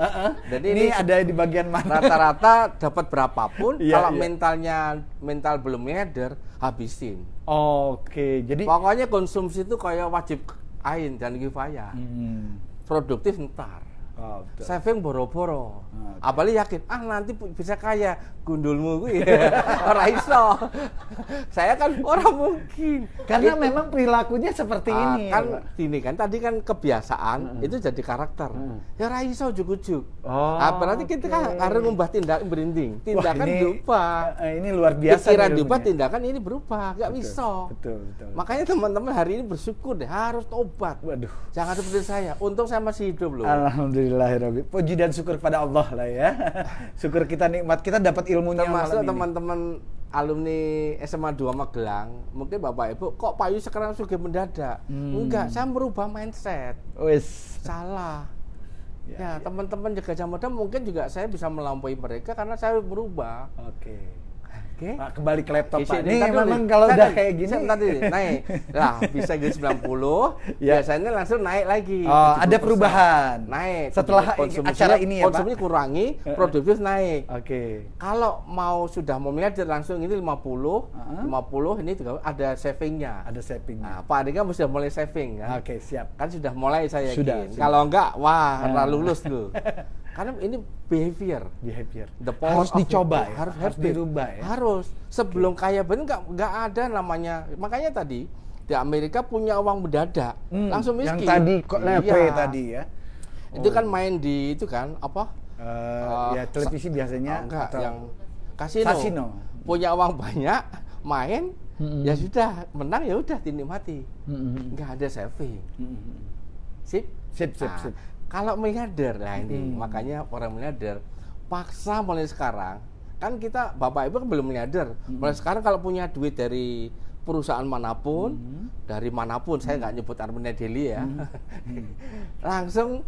Jadi ini ada di bagian mana? Rata-rata dapat berapapun, Iya, kalau iya. mental belum nyadar, habisin. Oke, jadi Pokoknya konsumsi itu kayak wajib ain dan kifayah. Produktif ntar. Oh, betul. Saving boro-boro. Okay. Apalagi yakin, nanti bisa kaya gundulmu gue. Ora iso. Saya kan orang mungkin. Karena memang perilakunya seperti ini. Kan ya, Pak. gini kan tadi kan kebiasaan itu jadi karakter. Ya ora iso juk-juk. Oh, Berarti kita kan harus ngubah tindakan berinding. Tindakan ini, berubah. Ini luar biasa. Pikiran berubah, tindakan ini berubah. Enggak bisa. Betul. Makanya teman-teman hari ini bersyukur deh, harus tobat. Waduh. Jangan seperti saya. Untung saya masih hidup loh. Alhamdulillahirabbil. Puji dan syukur pada Allah lah ya. Syukur kita nikmat kita dapat ilmunya Termasuk malam ini. teman-teman alumni SMA 2 Magelang, mungkin Bapak Ibu, kok Pak Yu sekarang sudah mendadak? Enggak, saya merubah mindset. Wes. Salah. Ya, teman-teman Gajah Mada mungkin juga saya bisa melampaui mereka karena saya berubah. Oke. Oke. Pak, kembali ke laptop Pak. Ini Ntar dulu, memang kalau udah kayak gini tadi naik. Lah, bisa jadi 90, biasanya langsung naik lagi. Oh, ada 70%. perubahan. Naik. Setelah acara ini ya, Pak. Konsumsi kurangi, produktif naik. Oke. Kalau mau sudah mau miliarder langsung ini 50 ini juga ada savingnya. Ada savingnya. Nah, Pak Andika sudah mulai saving kan? Oke, siap. Kan sudah mulai saya Sudah. yakin. Kalau enggak, wah, lulus tuh. Karena ini behavior. The power Harus of dicoba it. ya. Harus dirubah ya. Harus. Sebelum kaya bener enggak ada namanya. Makanya tadi di Amerika punya uang mendadak, langsung miskin. Yang tadi kok lepe Iya. tadi ya. Itu kan main di itu kan apa? Ya televisi biasanya Enggak, atau yang kasino. Punya uang banyak, main, ya sudah, menang ya udah dinikmati. Enggak ada saving. Sip. Kalau miliarder lah ini, makanya orang miliarder paksa mulai sekarang. Kan kita Bapak Ibu kan belum miliarder. Mulai sekarang kalau punya duit dari perusahaan manapun, dari manapun, saya nggak nyebut Armenia Deli ya. Langsung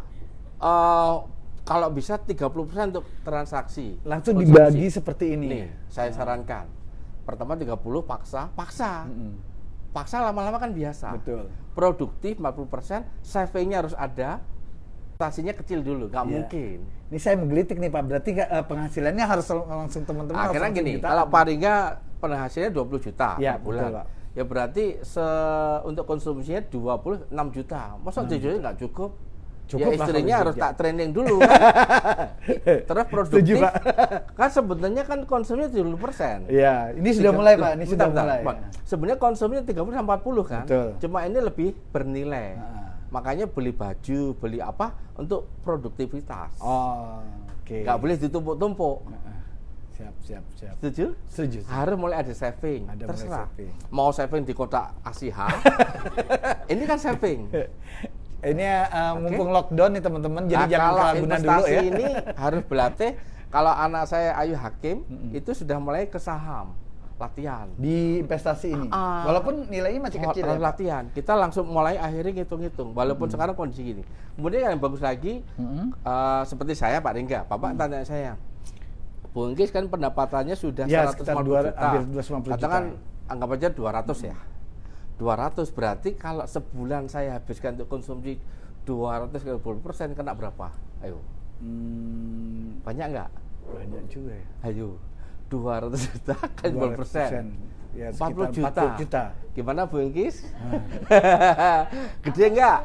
kalau bisa 30% untuk transaksi. Langsung konsumsi. dibagi seperti ini. Nih, saya sarankan. Pertama 30 paksa. Paksa lama-lama kan biasa. Betul. Produktif 40%, savingnya harus ada. Investasinya kecil dulu, nggak mungkin. Ini saya menggelitik nih Pak, berarti penghasilannya harus langsung teman-teman. Akhirnya gini, kalau Pak Ringga penghasilannya 20 juta ya, per bulan. betul, Pak. Ya berarti untuk konsumsinya 26 juta. Masa 7 juta nggak cukup? Cukup ya lah istrinya kalau harus kerja. tak training dulu kan. Terus produktif. Setuju, Pak. Kan sebenarnya kan konsumsinya 70%. Iya, ini sudah mulai Pak, ini sudah mulai. Pak. Sebenarnya konsumsinya 30-40 kan. Betul. Cuma ini lebih bernilai. Makanya beli baju, beli apa untuk produktivitas. Oh, oke. Nggak boleh ditumpuk-tumpuk. Siap. Setuju? Setuju. Harus mulai ada saving. Ada mulai Terserah. saving. Mau saving di kotak Asiha. Ini kan saving. Ini mumpung lockdown nih teman-teman, jadi jangan kalau keragunan dulu investasi ya. ini harus berlatih. Kalau anak saya Ayu Hakim itu sudah mulai ke saham. Latihan Di investasi ini. Walaupun nilainya masih kecil ya, Pak? latihan. Kita langsung mulai akhirnya ngitung-ngitung. Walaupun sekarang kondisi gini. Kemudian yang bagus lagi, seperti saya Pak Ringga, Bapak tanya saya, Bu Engkis kan pendapatannya sudah Ya, 150 sekitar juta. hampir 250 juta. Katakan anggap aja 200 ya. 200 berarti kalau sebulan saya habiskan untuk konsumsi 230%, kena berapa? Ayo. Banyak nggak? Banyak juga ya. Ayo. 200 juta kali 20%. Ya, 40 sekitar juta. Gimana Bu Engkis? Gede nggak?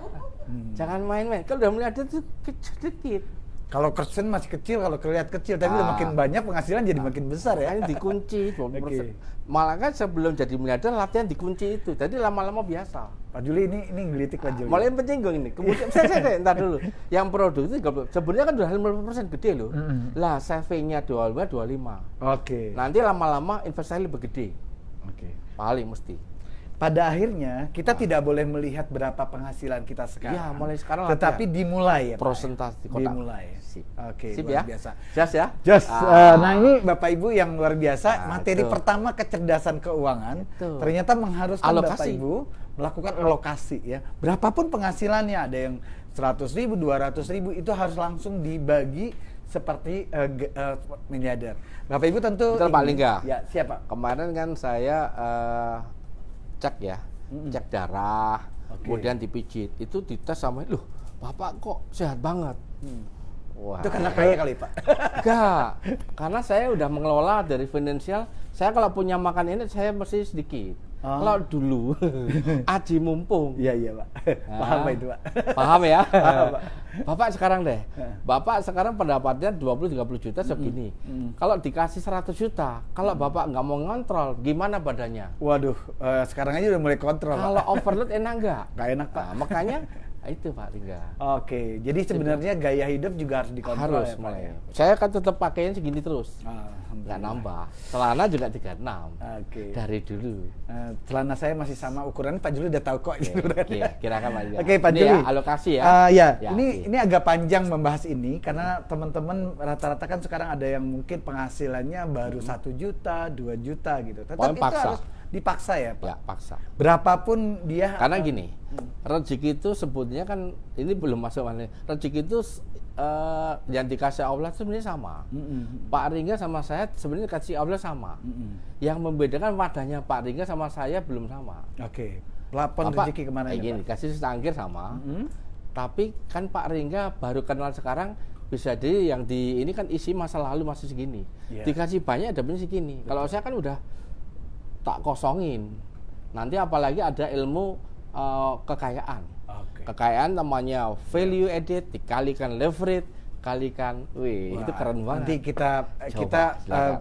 Jangan main-main. Kalau udah mulai ada tuh sedikit. Kalau persen masih kecil, kalau kelihatan kecil, tapi udah makin banyak penghasilan jadi makin besar ya. Ini dikunci 20%. Oke. Malah kan sebelum jadi miliarder latihan dikunci itu. Jadi lama-lama biasa. Pak Juli ini ngelitik Pak Juli. Mulai penyinggung ini. Kemudian saya entar dulu. Yang produk itu 30. Sebenarnya kan udah 50% gede loh. Lah savingnya 25. Oke. Nanti lama-lama investasi lebih gede. Oke. Paling mesti. Pada akhirnya kita tidak boleh melihat berapa penghasilan kita sekarang. Iya, mulai sekarang Tetapi latihan. dimulai ya, Pak, Prosentase ya? kotak. Dimulai. Sip. Oke, Sip luar ya. biasa. Jas ya. Just, nah ini Bapak Ibu yang luar biasa, materi itu. pertama kecerdasan keuangan, Itu. ternyata mengharuskan Bapak Alokasi. Ibu melakukan alokasi ya. Berapapun penghasilannya, ada yang 100.000, 200.000, itu harus langsung dibagi seperti miliarder. Bapak Ibu tentu Betul, Pak Lingga. Ya, siapa? Kemarin kan saya cek ya, cek darah, kemudian dipijit. Itu dites sama, loh, Bapak kok sehat banget. Wah. Itu karena kaya kali, Pak. Enggak, karena saya udah mengelola dari finansial. Saya kalau punya makan ini saya mesti sedikit. Kalau dulu aji mumpung. Iya, iya, Pak. Paham Pak itu, Pak. Paham ya? Paham, Pak. Bapak sekarang deh. Bapak sekarang pendapatnya 20-30 juta segini. Kalau dikasih 100 juta, kalau Bapak nggak mau ngontrol, gimana badannya? Waduh, sekarang aja udah mulai kontrol, Kalau Pak. overload enak nggak? Nggak enak, Pak. Nah, makanya itu Pak Lingga. Oke, jadi sebenarnya gaya hidup juga harus dikontrol Harus ya, Pak. mulai. Saya kan tetap pakainya segini terus. Alhamdulillah. Nggak nambah. Celana juga 36. Oke. Dari dulu. Celana saya masih sama ukurannya, Pak Juli udah tahu kok. Oke, kirakan Pak Lingga. Oke, Pak Ini Juli. ya, alokasi ya. Ya, Ya, ini agak panjang membahas ini karena teman-teman rata-rata kan sekarang ada yang mungkin penghasilannya baru 1 juta, 2 juta gitu. Tetapi Pokoknya itu paksa. harus dipaksa ya, Pak. Ya, paksa. Berapapun dia. Karena gini, rezeki itu sebutnya kan ini belum masuk mana. Rezeki itu yang dikasih Allah itu sebenarnya sama. Pak Ringga sama saya sebenarnya kasih Allah sama. Yang membedakan wadahnya Pak Ringga sama saya belum sama. Oke. Plafon Bapak, rezeki kemana ya, gini, Pak? kasih setangkir sama. Tapi kan Pak Ringga baru kenal sekarang, bisa jadi yang di ini kan isi masa lalu masih segini. Iya. Dikasih banyak dapatnya segini. Kalau saya kan udah tak kosongin. Nanti apalagi ada ilmu kekayaan. Oke. Kekayaan namanya value added dikalikan leverage kalikan, Wah, itu keren banget. Nanti kita silakan.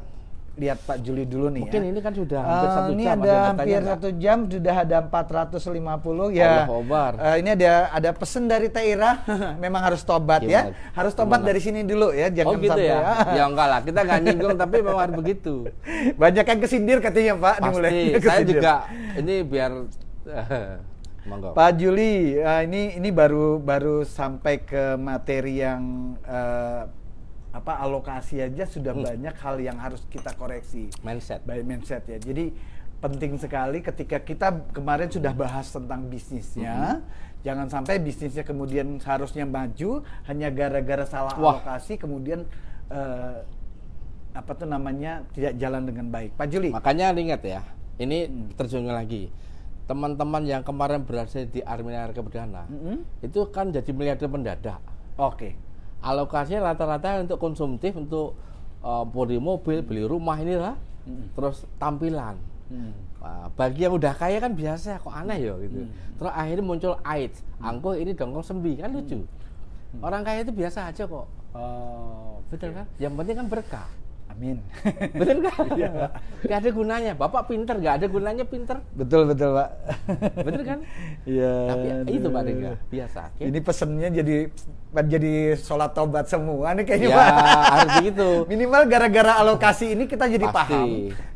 lihat Pak Juli dulu nih. Mungkin ya. ini kan sudah hampir 1 ini jam. ada hampir 1 jam, sudah ada 450 ya. Allahu Akbar. Ini ada pesan dari Taira, memang harus tobat ya. Gimana? Harus tobat dari sini dulu ya, jangan gitu sampai ya? Ya enggak lah, kita nggak nyinggung tapi memang harus begitu. Banyak yang kesindir katanya Pak, dimulai. Pasti, saya kesindir. juga ini biar monggo. Pak Juli, ini baru sampai ke materi yang alokasi aja sudah banyak hal yang harus kita koreksi. Mindset. By mindset ya. Jadi penting sekali ketika kita kemarin sudah bahas tentang bisnisnya, jangan sampai bisnisnya kemudian seharusnya maju hanya gara-gara salah alokasi kemudian tidak jalan dengan baik. Pak Juli. Makanya ingat ya, ini terjun lagi. Teman-teman yang kemarin berhasil di Armina Perdana, itu kan jadi miliarder mendadak. Oke. Alokasinya rata-rata untuk konsumtif, untuk beli mobil, beli rumah inilah, terus tampilan. Nah, bagi yang udah kaya kan biasa, kok aneh ya gitu. Terus akhirnya muncul AIDS, angko ini dongkol sembi, kan lucu. Orang kaya itu biasa aja kok. Betul kan? Yang penting kan berkah. Amin. Betul kan? Iya. Gak ada gunanya. Bapak pinter, gak ada gunanya pinter. Betul Pak. Betul kan? Iya. Tapi itu Pak Ringga, biasa. Okay? Ini pesennya jadi sholat taubat semua nih kayaknya ya, Pak. harus begitu. Minimal gara-gara alokasi ini kita jadi Pasti. paham.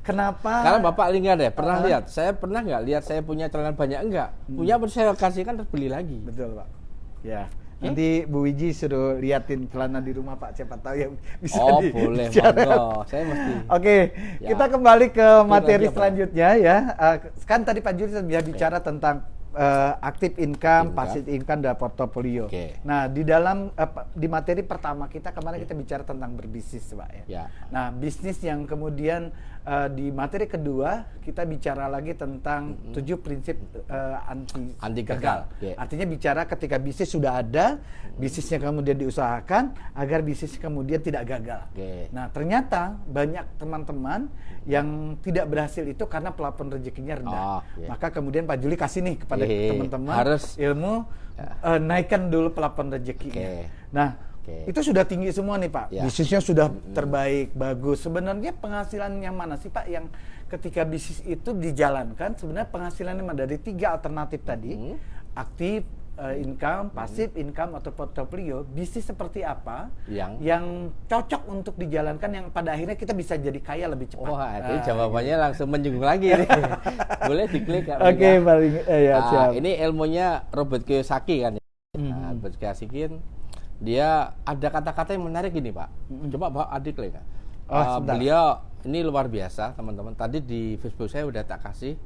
Kenapa? Karena Bapak Ringga deh, pernah lihat? Saya pernah nggak lihat saya punya celana banyak enggak? Punya saya kasihkan terus beli lagi. Betul Pak. Ya. Nanti Bu Wiji suruh liatin celana di rumah Pak, siapa tahu yang bisa boleh, monggo. Saya mesti. Oke, Ya. kita kembali ke materi apa? selanjutnya ya. Kan tadi Pak Juli sudah bicara tentang active income, passive income dan portofolio. Oke. Nah, di materi pertama kita kemarin kita bicara tentang berbisnis, Pak ya. Ya. Nah, bisnis yang kemudian di materi kedua kita bicara lagi tentang 7 prinsip anti gagal. Yeah. Artinya bicara ketika bisnis sudah ada, bisnisnya kemudian diusahakan agar bisnis kemudian tidak gagal. Okay. Nah, ternyata banyak teman-teman yang tidak berhasil itu karena plafon rezekinya rendah. Maka kemudian Pak Juli kasih nih kepada teman-teman harus ilmu naikkan dulu plafon rezekinya. Nah, Oke. Itu sudah tinggi semua nih Pak. Ya. Bisnisnya sudah terbaik, bagus. Sebenarnya penghasilan yang mana sih Pak yang ketika bisnis itu dijalankan sebenarnya penghasilannya dari 3 alternatif tadi, aktif, income, pasif income atau portofolio, bisnis seperti apa yang cocok untuk dijalankan yang pada akhirnya kita bisa jadi kaya lebih cepat. Wah, itu jawabannya langsung menyinggung lagi nih. Boleh diklik Kak. Oke, paling ya siap. Ini ilmunya Robert Kiyosaki kan. Robert Kiyosaki dia ada kata-kata yang menarik gini Pak. Coba Pak adik klik. Beliau ini luar biasa teman-teman. Tadi di Facebook saya udah tak kasih.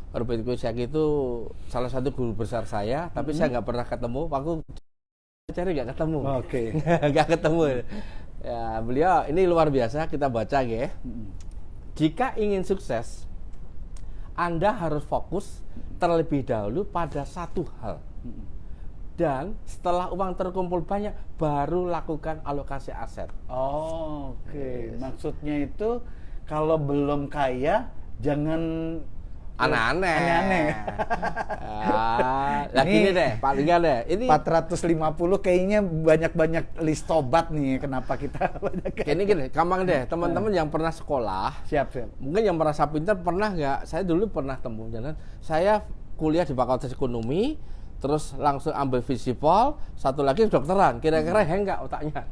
Robert Kiyosaki itu salah satu guru besar saya, tapi saya nggak pernah ketemu. Aku cari nggak ketemu. Oke. Nggak ketemu. Ya, beliau ini luar biasa. Kita baca ya. Jika ingin sukses, Anda harus fokus terlebih dahulu pada satu hal. Dan setelah uang terkumpul banyak, baru lakukan alokasi aset. Oke. Maksudnya itu kalau belum kaya, jangan aneh-aneh. Lagi ini deh, paling deh. Ini 450 kayaknya banyak-banyak list tobat nih. Kenapa kita banyak? Gini, gampang deh. Teman-teman yang pernah sekolah, siap. Mungkin yang merasa pintar pernah nggak? Saya dulu pernah temu. Jangan. Saya kuliah di Fakultas Ekonomi, terus langsung ambil visipol, satu lagi kedokteran. Kira-kira hang nggak otaknya?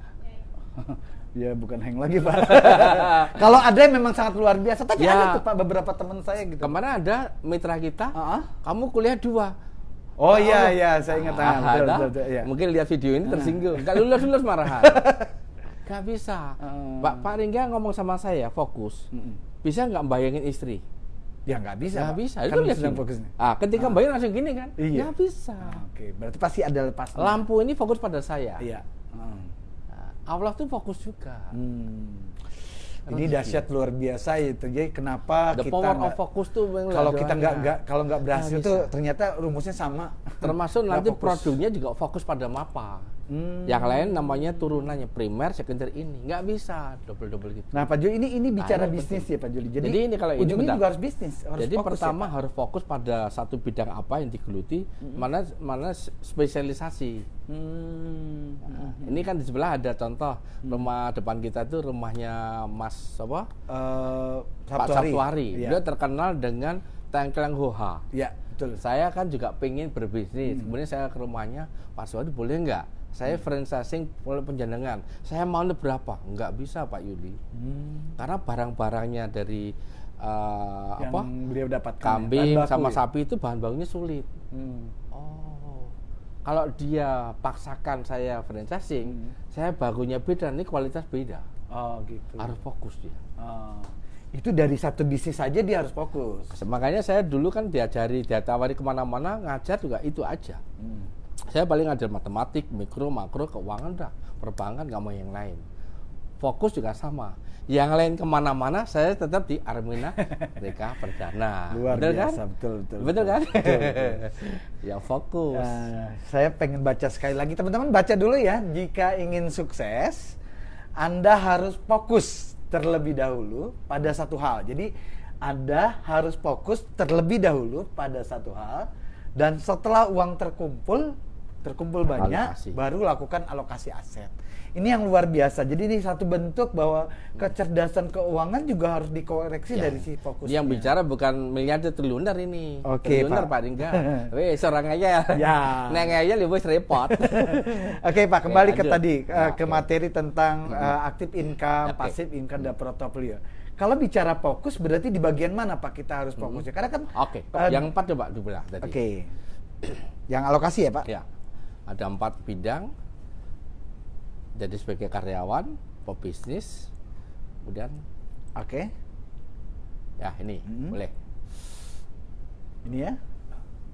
Ya bukan hang lagi Pak. Kalau ada yang memang sangat luar biasa. Tapi ada tuh Pak beberapa teman saya gitu. Kemarin ada mitra kita, kamu kuliah 2. Oh iya, saya ingat. Betul, ya. Mungkin lihat video ini tersinggung. Gak lulus marahan. Gak bisa. Pak Ringga ngomong sama saya, fokus. Bisa nggak bayangin istri? Ya nggak bisa. Nggak bisa. Kan itu sedang fokus. Ketika bayar langsung gini kan? Iya. Nggak bisa. Oke, berarti pasti ada lepasnya. Lampu ini fokus pada saya. Iya. Allah tuh fokus juga. Ini dahsyat luar biasa itu. Jadi kenapa The kita power of focus tuh kalau kita nggak berhasil tuh ternyata rumusnya sama. Termasuk nanti produknya juga fokus pada apa. Yang lain namanya turunannya primer, sekunder ini nggak bisa double gitu. Nah Pak Juli ini bicara bisnis ya Pak Juli. Jadi ini kalau ujungnya juga harus bisnis. Jadi pertama harus fokus pada satu bidang apa yang digeluti, mana spesialisasi. Ini kan di sebelah ada contoh rumah depan kita itu rumahnya Mas Pak Sabtuari. Dia terkenal dengan tengkleng hoha. Ya betul. Saya kan juga pengen berbisnis. Kemudian saya ke rumahnya, Pak Sabtuari boleh nggak? Saya franchising oleh penjenengan. Saya mau berapa? Nggak bisa Pak Yuli. Karena barang-barangnya dari yang beliau dapatkan kambing sama sapi itu bahan bakunya sulit. Kalau dia paksakan saya franchising, saya bakunya beda, ini kualitas beda. Gitu. Harus fokus dia. Itu dari satu bisnis saja dia harus fokus. Makanya saya dulu kan ditawari kemana-mana, ngajar juga itu aja. Saya paling ngajar matematik, mikro, makro, keuangan dah, perbankan, nggak mau yang lain. Fokus juga sama. Yang lain kemana-mana, saya tetap di Armina Merdeka Perdana. Luar biasa, kan? Betul kan? Betul. Yang fokus. Saya pengen baca sekali lagi, teman-teman baca dulu ya. Jika ingin sukses, Anda harus fokus terlebih dahulu pada satu hal. Jadi Anda harus fokus terlebih dahulu pada satu hal, dan setelah uang terkumpul banyak, baru lakukan alokasi aset. Ini yang luar biasa. Jadi ini satu bentuk bahwa kecerdasan keuangan juga harus dikoreksi dari si fokusnya. Yang bicara bukan miliarder triliuner ini. Triliuner Pak Ringga. Seorang aja. Ya. Neng aja lebih repot. Oke Pak, kembali ke tadi ke materi tentang aktif income, pasif income, dan portofolio. Kalau bicara fokus berarti di bagian mana Pak kita harus fokusnya? Karena kan yang 4 coba dibelah tadi. Yang alokasi ya Pak? Ya. Ada 4 bidang. Jadi sebagai karyawan, pebisnis, kemudian ya ini boleh. Ini ya?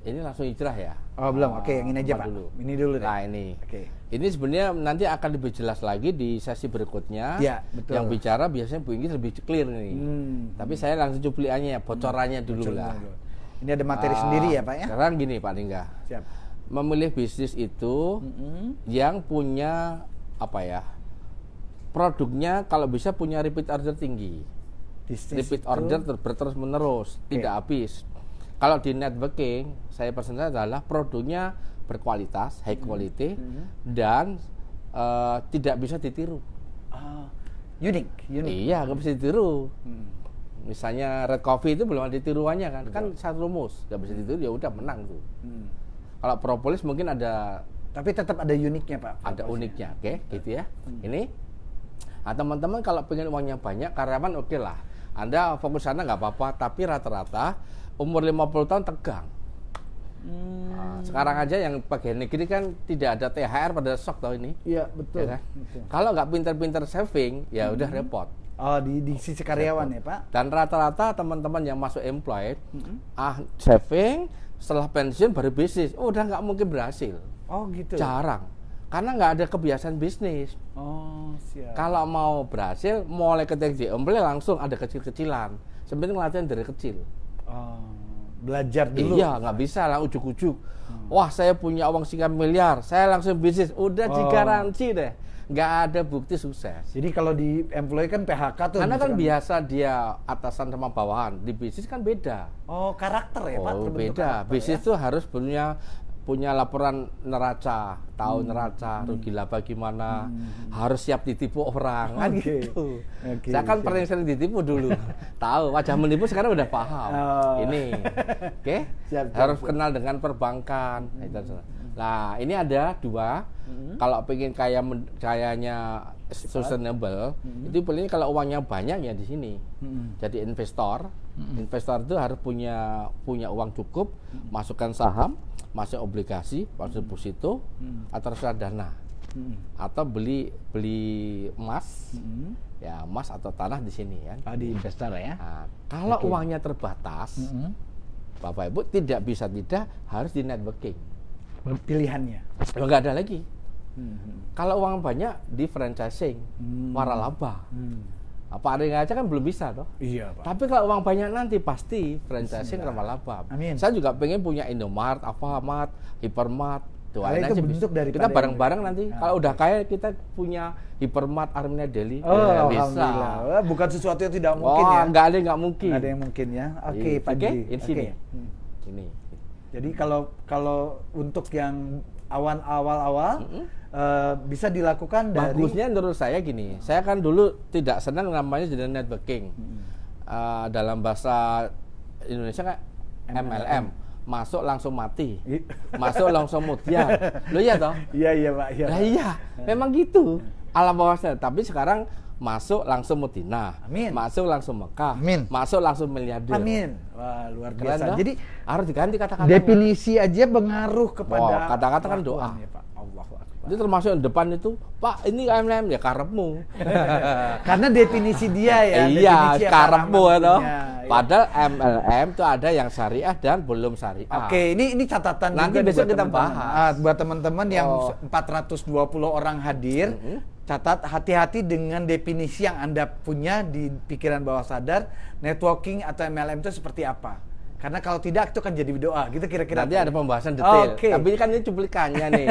Ini langsung hijrah ya? Oh belum, yang ini aja Pak. Dulu. Ini dulu deh. Nah ini. Ini sebenarnya nanti akan lebih jelas lagi di sesi berikutnya. Ya, betul. Yang bicara biasanya Bu Inggris lebih clear nih. Tapi saya langsung cupliannya, bocorannya dulu lah. Ini ada materi sendiri ya Pak ya? Sekarang gini Pak Ringga. Siap. Memilih bisnis itu yang punya produknya kalau bisa punya repeat order tinggi. Repeat order terus menerus, tidak habis. Kalau di networking, saya pesannya adalah produknya berkualitas, high quality, dan tidak bisa ditiru. Unik. Iya, nggak bisa ditiru. Misalnya Red Coffee itu belum ada tiruannya kan, kan satu rumus, nggak bisa ditiru ya udah menang tuh. Kalau propolis mungkin ada, tapi tetap ada uniknya Pak. ada uniknya, oke, gitu ya. Ini, nah teman-teman kalau pengen uangnya banyak, karyawan oke lah, Anda fokus sana nggak apa-apa, tapi rata-rata umur 50 tahun tegang. Nah, sekarang aja yang pegawai negeri kan tidak ada THR pada shock tau ini. Iya betul. Ya kan? Kalau nggak pinter-pinter saving, ya udah repot. Oh di sisi karyawan ya Pak. Dan rata-rata teman-teman yang masuk employed, saving setelah pensiun baru bisnis, udah nggak mungkin berhasil. Oh gitu. Jarang, karena nggak ada kebiasaan bisnis. Oh siap. Kalau mau berhasil, mulai ketika di employed langsung ada kecil-kecilan. Sebenarnya latihan dari kecil. Oh, belajar dulu. Iya, nggak bisa lah ujuk-ujuk. Wah, saya punya uang sekian miliar, saya langsung bisnis. Udah digaransi deh. Nggak ada bukti sukses. Jadi kalau di employee kan PHK tuh. Karena kan biasa dia atasan sama bawahan. Di bisnis kan beda. Oh, karakter ya Pak? Oh, beda. Bisnis tuh harus punya laporan neraca, tahu neraca, rugi laba gimana, harus siap ditipu orang, kan gitu. Saya kan pernah sering ditipu dulu, tahu wajah menipu sekarang udah paham. Ini, oke? Harus kenal dengan perbankan. Nah, ini ada dua. Kalau pengen kayanya sustainable, itu paling kalau uangnya banyak ya di sini. Jadi investor itu harus punya uang cukup, masukkan saham, masuk obligasi, masuk deposito, atau reksadana, atau beli emas, ya emas atau tanah di sini kan. Di investor ya. Nah, kalau uangnya terbatas, Bapak Ibu tidak harus di networking. Pilihannya. Nggak ada lagi. Kalau uang banyak di franchising, waralaba. Apa ada yang aja kan belum bisa toh. Iya Pak. Tapi kalau uang banyak nanti pasti franchising waralaba. Amin. Saya juga pengen punya Indomart, Alfamart, Hypermart. Doain aja bentuk dari kita bareng-bareng nanti. Kalau udah kaya kita punya Hypermart, Armenia Deli. Oh, bisa. Bukan sesuatu yang tidak mungkin ya. Nggak ada yang nggak mungkin. Nggak ada yang mungkin ya. Oke, Pak Ji. Di sini. Ini. Jadi kalau untuk yang awal bisa dilakukan dari. Bagusnya menurut saya gini, saya kan dulu tidak senang namanya jadi networking. Dalam bahasa Indonesia kan MLM, masuk langsung mati, masuk langsung mutiar. Lo iya toh? Iya Pak. Iya. Nah, iya, memang gitu. Alam bawah sadar. Tapi sekarang masuk langsung Mutina, masuk langsung Mekah, masuk langsung miliarder. Amin. Wah, luar biasa. Jadi harus diganti kata-kata. Definisi aja pengaruh kepada kata-kata kan doa. Ya, Pak. Allahu Akbar. Itu termasuk yang depan itu, Pak, ini MLM ya karepmu. Karena definisi dia ya. Iya, karepmu itu. Ya. Padahal MLM itu ada yang syariah dan belum syariah. Oke, ini catatan nanti juga besok kita bahas. Buat teman-teman yang 420 orang hadir, catat hati-hati dengan definisi yang Anda punya di pikiran bawah sadar, networking atau MLM itu seperti apa. Karena kalau tidak itu kan jadi doa, gitu kira-kira. Nanti ada pembahasan detail. Okay. Tapi kan ini cuplikannya nih.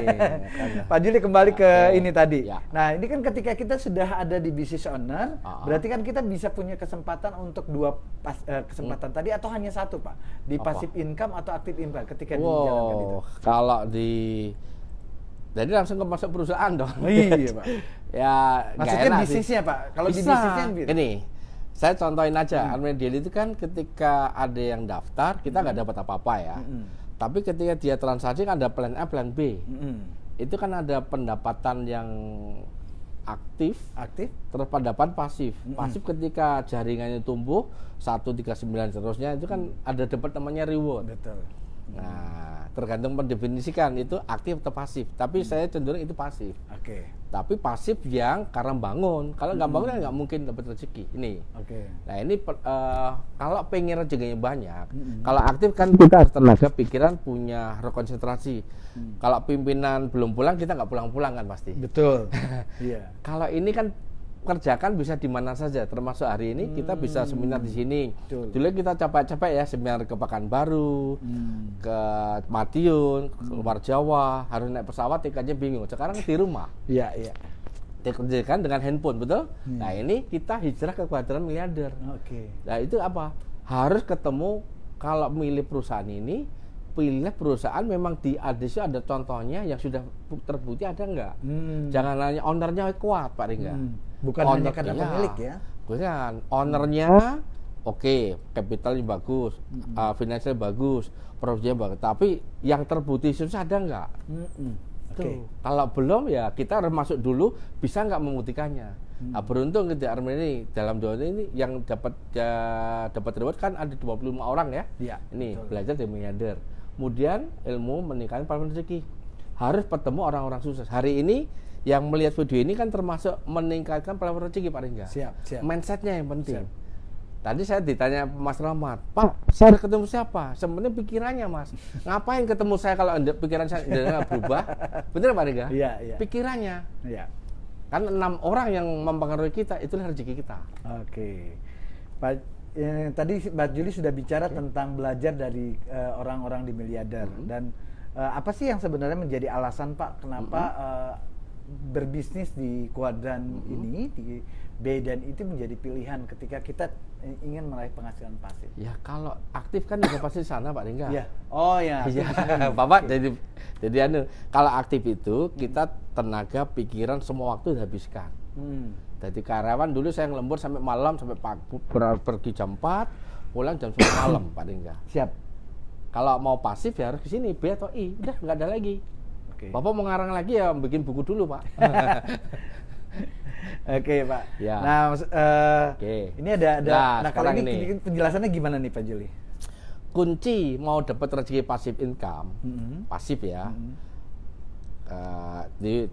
Pak Juli kembali ke ini tadi. Ya. Nah, ini kan ketika kita sudah ada di business owner, berarti kan kita bisa punya kesempatan untuk dua kesempatan tadi atau hanya satu, Pak? Di passive income atau active income ketika dijalankan itu. Kalau jadi langsung ke masuk perusahaan dong. Iya, Pak. Ya, maksudnya bisnisnya, Pak. Kalau di bisnisnya ini saya contohin aja, Armenia Deli itu kan ketika ada yang daftar, kita nggak dapat apa-apa ya. Tapi ketika dia transaksi kan ada plan A, plan B. Itu kan ada pendapatan yang aktif, terus pendapatan pasif. Pasif ketika jaringannya tumbuh 139 seterusnya itu kan ada dapat namanya reward. Betul. Nah, tergantung mendefinisikan itu aktif atau pasif. Tapi saya cenderung itu pasif. Oke. Tapi pasif yang karena bangun. Kalau nggak bangun kan nggak mungkin dapat rezeki. Ini. Oke. Nah ini kalau pengen rezekinya banyak, kalau aktif kan kita harus tenaga pikiran punya rekonsentrasi. Kalau pimpinan belum pulang kita nggak pulang-pulang kan pasti. Betul. Iya. Kalau ini kan kerjakan bisa di mana saja, termasuk hari ini kita bisa seminar di sini. Dulu kita capek-capek ya seminar ke Pekanbaru, ke Madiun, ke luar Jawa, harus naik pesawat tiketnya bingung. Sekarang di rumah. Iya, iya. Dikerjakan dengan handphone, betul? Nah, ini kita hijrah ke kuadran miliarder. Oke. Nah, itu apa? Harus ketemu kalau milih perusahaan ini pilih perusahaan memang di adresi ada contohnya yang sudah terbukti ada enggak. Jangan hanya ownernya kuat Pak Ringga. Bukan hanya karena pemilik ya. Bukan, ownernya oke, capitalnya bagus, finansial bagus, profitnya bagus, tapi yang terbukti susah ada enggak? Tuh. Kalau belum ya kita harus masuk dulu, bisa nggak membuktikannya. Nah, beruntung di Armenia ini dalam 2 tahun ini yang dapat reward kan ada 25 orang ya. Ini betul. Belajar dari miliarder. Kemudian ilmu meningkatkan peluang rezeki. Harus bertemu orang-orang sukses. Hari ini yang melihat video ini kan termasuk meningkatkan peluang rezeki Pak Ringga. Siap. Mindsetnya yang penting. Siap. Tadi saya ditanya Mas Rahmat, Pak, saya ketemu siapa? Sebenarnya pikirannya Mas. Ngapain ketemu saya kalau pikiran saya nggak berubah? Benar Pak Ringga? Iya. Pikirannya. Iya. Kan 6 orang yang mempengaruhi kita, itulah rezeki kita. Oke. Pak, tadi Mbak Juli sudah bicara tentang belajar dari orang-orang di miliarder. Dan apa sih yang sebenarnya menjadi alasan Pak kenapa berbisnis di kuadran ini, di B dan itu menjadi pilihan ketika kita ingin meraih penghasilan pasif? Ya kalau aktif kan juga pasti sana Pak Ringga. Iya. Oh ya. Bapak jadi kalau aktif itu kita tenaga, pikiran, semua waktu dihabiskan. Jadi karyawan dulu saya ngelembur sampai malam, sampai pergi jam 4, pulang jam 9 malam Pak Ringga. Siap. Kalau mau pasif ya harus ke sini B atau I, udah nggak ada lagi. Bapak mau ngarang lagi ya bikin buku dulu Pak. Oke Pak. Ya. Nah, ini ada. Nah kalau ini penjelasannya gimana nih Pak Juli? Kunci mau dapat rezeki pasif income, pasif ya.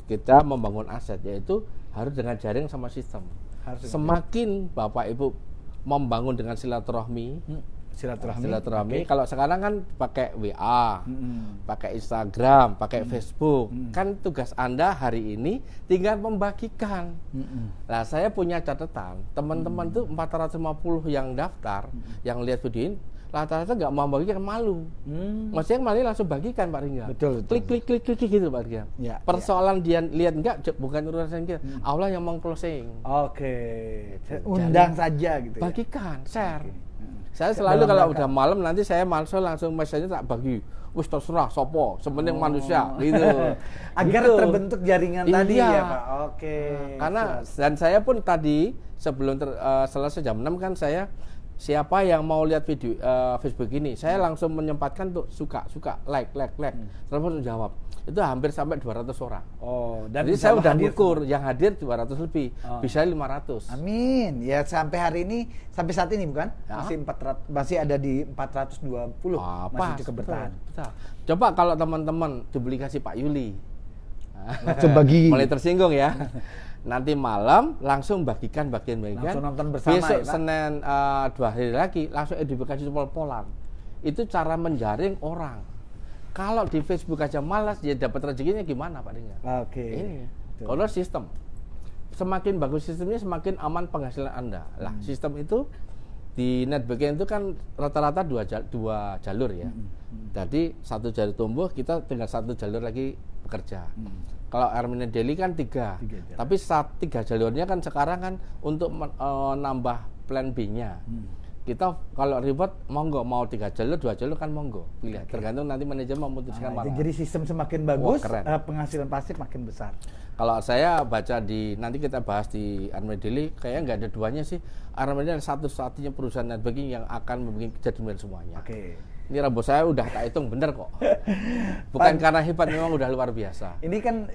Kita membangun aset yaitu harus dengan jaring sama sistem. Semakin Bapak Ibu membangun dengan silaturahmi. Kalau sekarang kan pakai WA, pakai Instagram, pakai Facebook. Kan tugas Anda hari ini tinggal membagikan. Nah, saya punya catatan, teman-teman tuh 450 yang daftar, yang lihat video ini, rata-rata nggak mau bagikan, malu. Maksudnya malu langsung bagikan Pak Ringga. Betul. Klik gitu Pak Ringga. Ya, persoalan dia lihat enggak, bukan urusan kita. Allah yang meng-closing. Oke. Undang saja gitu. Bagikan, share. Saya selalu kalau udah malam nanti saya langsung message tak bagi. Wis terserah sopo, sepenting manusia gitu. Agar gitu. Terbentuk jaringan tadi ya Pak. Oke. Karena dan saya pun tadi sebelum selesai jam 6 kan saya siapa yang mau lihat video Facebook ini, saya langsung menyempatkan tuh suka, like. Terus untuk jawab. Itu hampir sampai 200 orang. Dan jadi saya udah ngukur yang hadir 200 lebih, bisa 500. Amin. Ya sampai hari ini, sampai saat ini bukan? Ya. Masih ada di 420. Masih cukup bertahan. Betul. Coba kalau teman-teman duplikasi Pak Yuli. Langsung bagi. Mulai tersinggung ya. Nanti malam langsung bagikan. Langsung nonton bersama. Besok ya, Senin 2 hari lagi langsung edukasi pol-polan. Itu cara menjaring orang. Kalau di Facebook aja malas, dia dapat rezekinya gimana Pak Ringga? Oke. Ini. Kalau sistem, semakin bagus sistemnya, semakin aman penghasilan Anda. Lah, sistem itu di net banking itu kan rata-rata dua jalur ya. Jadi satu jalur tumbuh, kita tinggal satu jalur lagi bekerja. Kalau Armenia Daily kan 3. Tapi 3 jalurnya kan sekarang kan untuk nambah plan B-nya. Kita kalau reward monggo, mau 3 jalur, 2 jalur kan monggo, pilih. Tergantung nanti manajemen memutuskan mana. Jadi sistem semakin bagus, penghasilan pasif makin besar. Kalau saya baca nanti kita bahas di Armenia Daily, kayaknya nggak ada duanya sih. Armenia satu-satunya perusahaan net banking yang akan membuat kejadian semuanya. Ini rambut saya udah tak hitung bener kok. Bukan karena hebat, memang udah luar biasa. Ini kan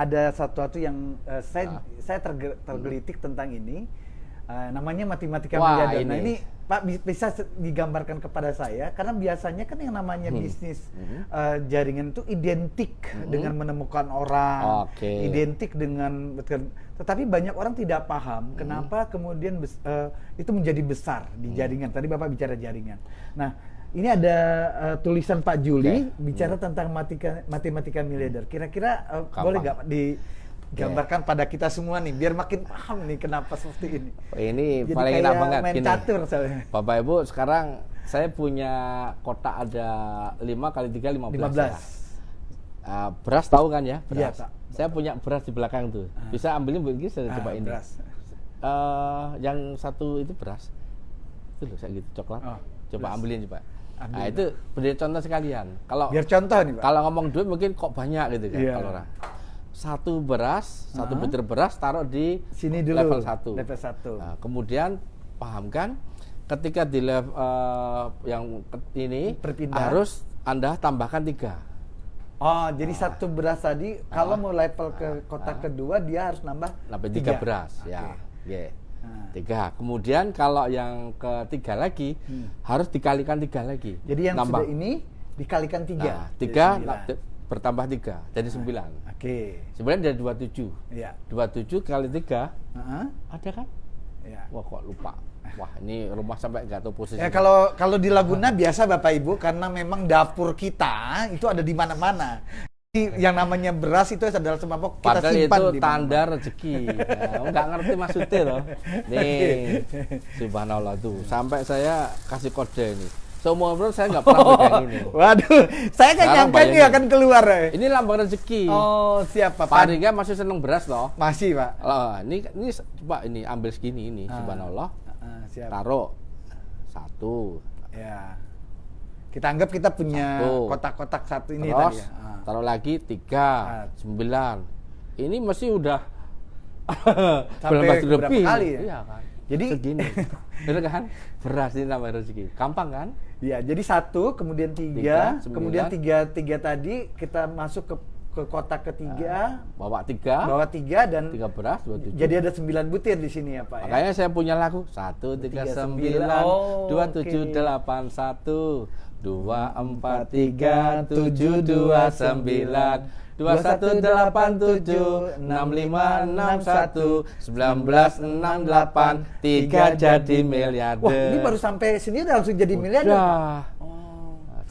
ada sesuatu yang saya tergelitik tentang ini. Namanya matematika miliarder. Nah ini Pak bisa digambarkan kepada saya, karena biasanya kan yang namanya bisnis jaringan itu identik dengan menemukan orang, identik dengan, tetapi banyak orang tidak paham kenapa kemudian itu menjadi besar di jaringan. Tadi Bapak bicara jaringan. Nah ini ada tulisan Pak Juli bicara tentang matematika miliarder. Kira-kira boleh nggak gambarkan pada kita semua nih, biar makin paham nih kenapa seperti ini. Ini jadi paling enak banget main gini. Catur soalnya. Bapak Ibu, sekarang saya punya kotak ada 5 kali 3 15. Ya. Beras tahu kan ya? Beras. Iya, saya punya beras di belakang tuh. Bisa ambilin begini, saya coba ini. Beras. Yang satu itu beras. Itu loh, saya gitu coklat. Coba beras. Ambilin coba. Nah, itu beri contoh sekalian. Kalau biar contoh nih, Pak. Kalau ngomong duit mungkin kok banyak gitu kan. Iya. Kalau orang satu butir beras taruh di Sini dulu. level 1. Level 1. Nah, kemudian pahamkan ketika di level yang ini Perpindahan. harus Anda tambahkan 3. Oh, jadi satu beras tadi kalau mau level ke kotak kedua dia harus nambah 3 beras, ya. Yeah. 3. Kemudian kalau yang ketiga lagi harus dikalikan 3 lagi. Jadi yang sudah ini dikalikan 3. Nah, 3 bertambah 3 jadi 9. Oke. 9 jadi 27. Iya. 27 kali 3 Heeh. ada kan? Ya. Wah, kok lupa. Wah, ini rumah sampai nggak tahu posisi. Ya kalau di Laguna biasa Bapak Ibu karena memang dapur kita itu ada di mana-mana. Yang namanya beras itu adalah semapok kita Padahal simpan itu di tanda rezeki. Nah, nggak ngerti maksudnya loh. Nih, subhanallah tuh. Sampai saya kasih kode ini. Seumur hidup saya nggak pernah pegang ini. Waduh, saya kan Sekarang nyangka ini bayangin. akan keluar. Ini lambang rezeki. Oh, siap Pak. Pak Ringga masih seneng beras loh. Masih Pak. Loh, ini coba ini ambil segini ini, subhanallah. Siap. Taruh 1. Ya. Kita anggap kita punya 1. kotak-kotak satu ini Terus tadi ya. taruh lagi 3, 9. Ini mesti udah Sampai berapa berapa kali ya? Iya kan. Jadi segini. Bener kan? Beras ini namanya rezeki. Gampang kan? Ya, jadi 1, kemudian 3, 3, 9. kemudian 3 tadi kita masuk ke kotak ketiga, Bawa 3, bawa 3 dan 3 beras, 27. jadi ada 9 butir di sini ya Pak ya. Makanya saya punya lagu 139 Oh, 2781 243 729 2187 6561 1968 3 jadi miliarder. Wah, ini baru sampai sini udah langsung jadi miliarder. Pak. Udah.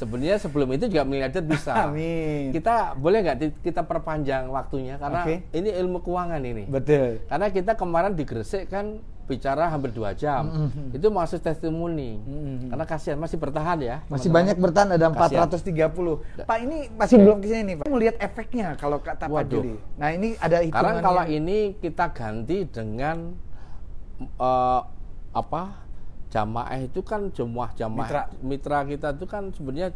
Sebenarnya sebelum itu juga miliarder bisa. Amin. Kita boleh nggak kita perpanjang waktunya karena ini ilmu keuangan ini. Betul. Karena kita kemarin di Gresik kan bicara hampir 2 jam. Itu masih testimoni. Karena kasihan masih bertahan ya. Masih teman-teman. banyak bertahan ada Kasihan. 430. Pak, ini masih belum kesini nih Pak. Mau lihat efeknya kalau kata Pak Waduh. Juli. Nah, ini ada hitungannya. Sekarang kalau ini kita ganti dengan jamaah itu kan jamaah mitra kita itu kan sebenarnya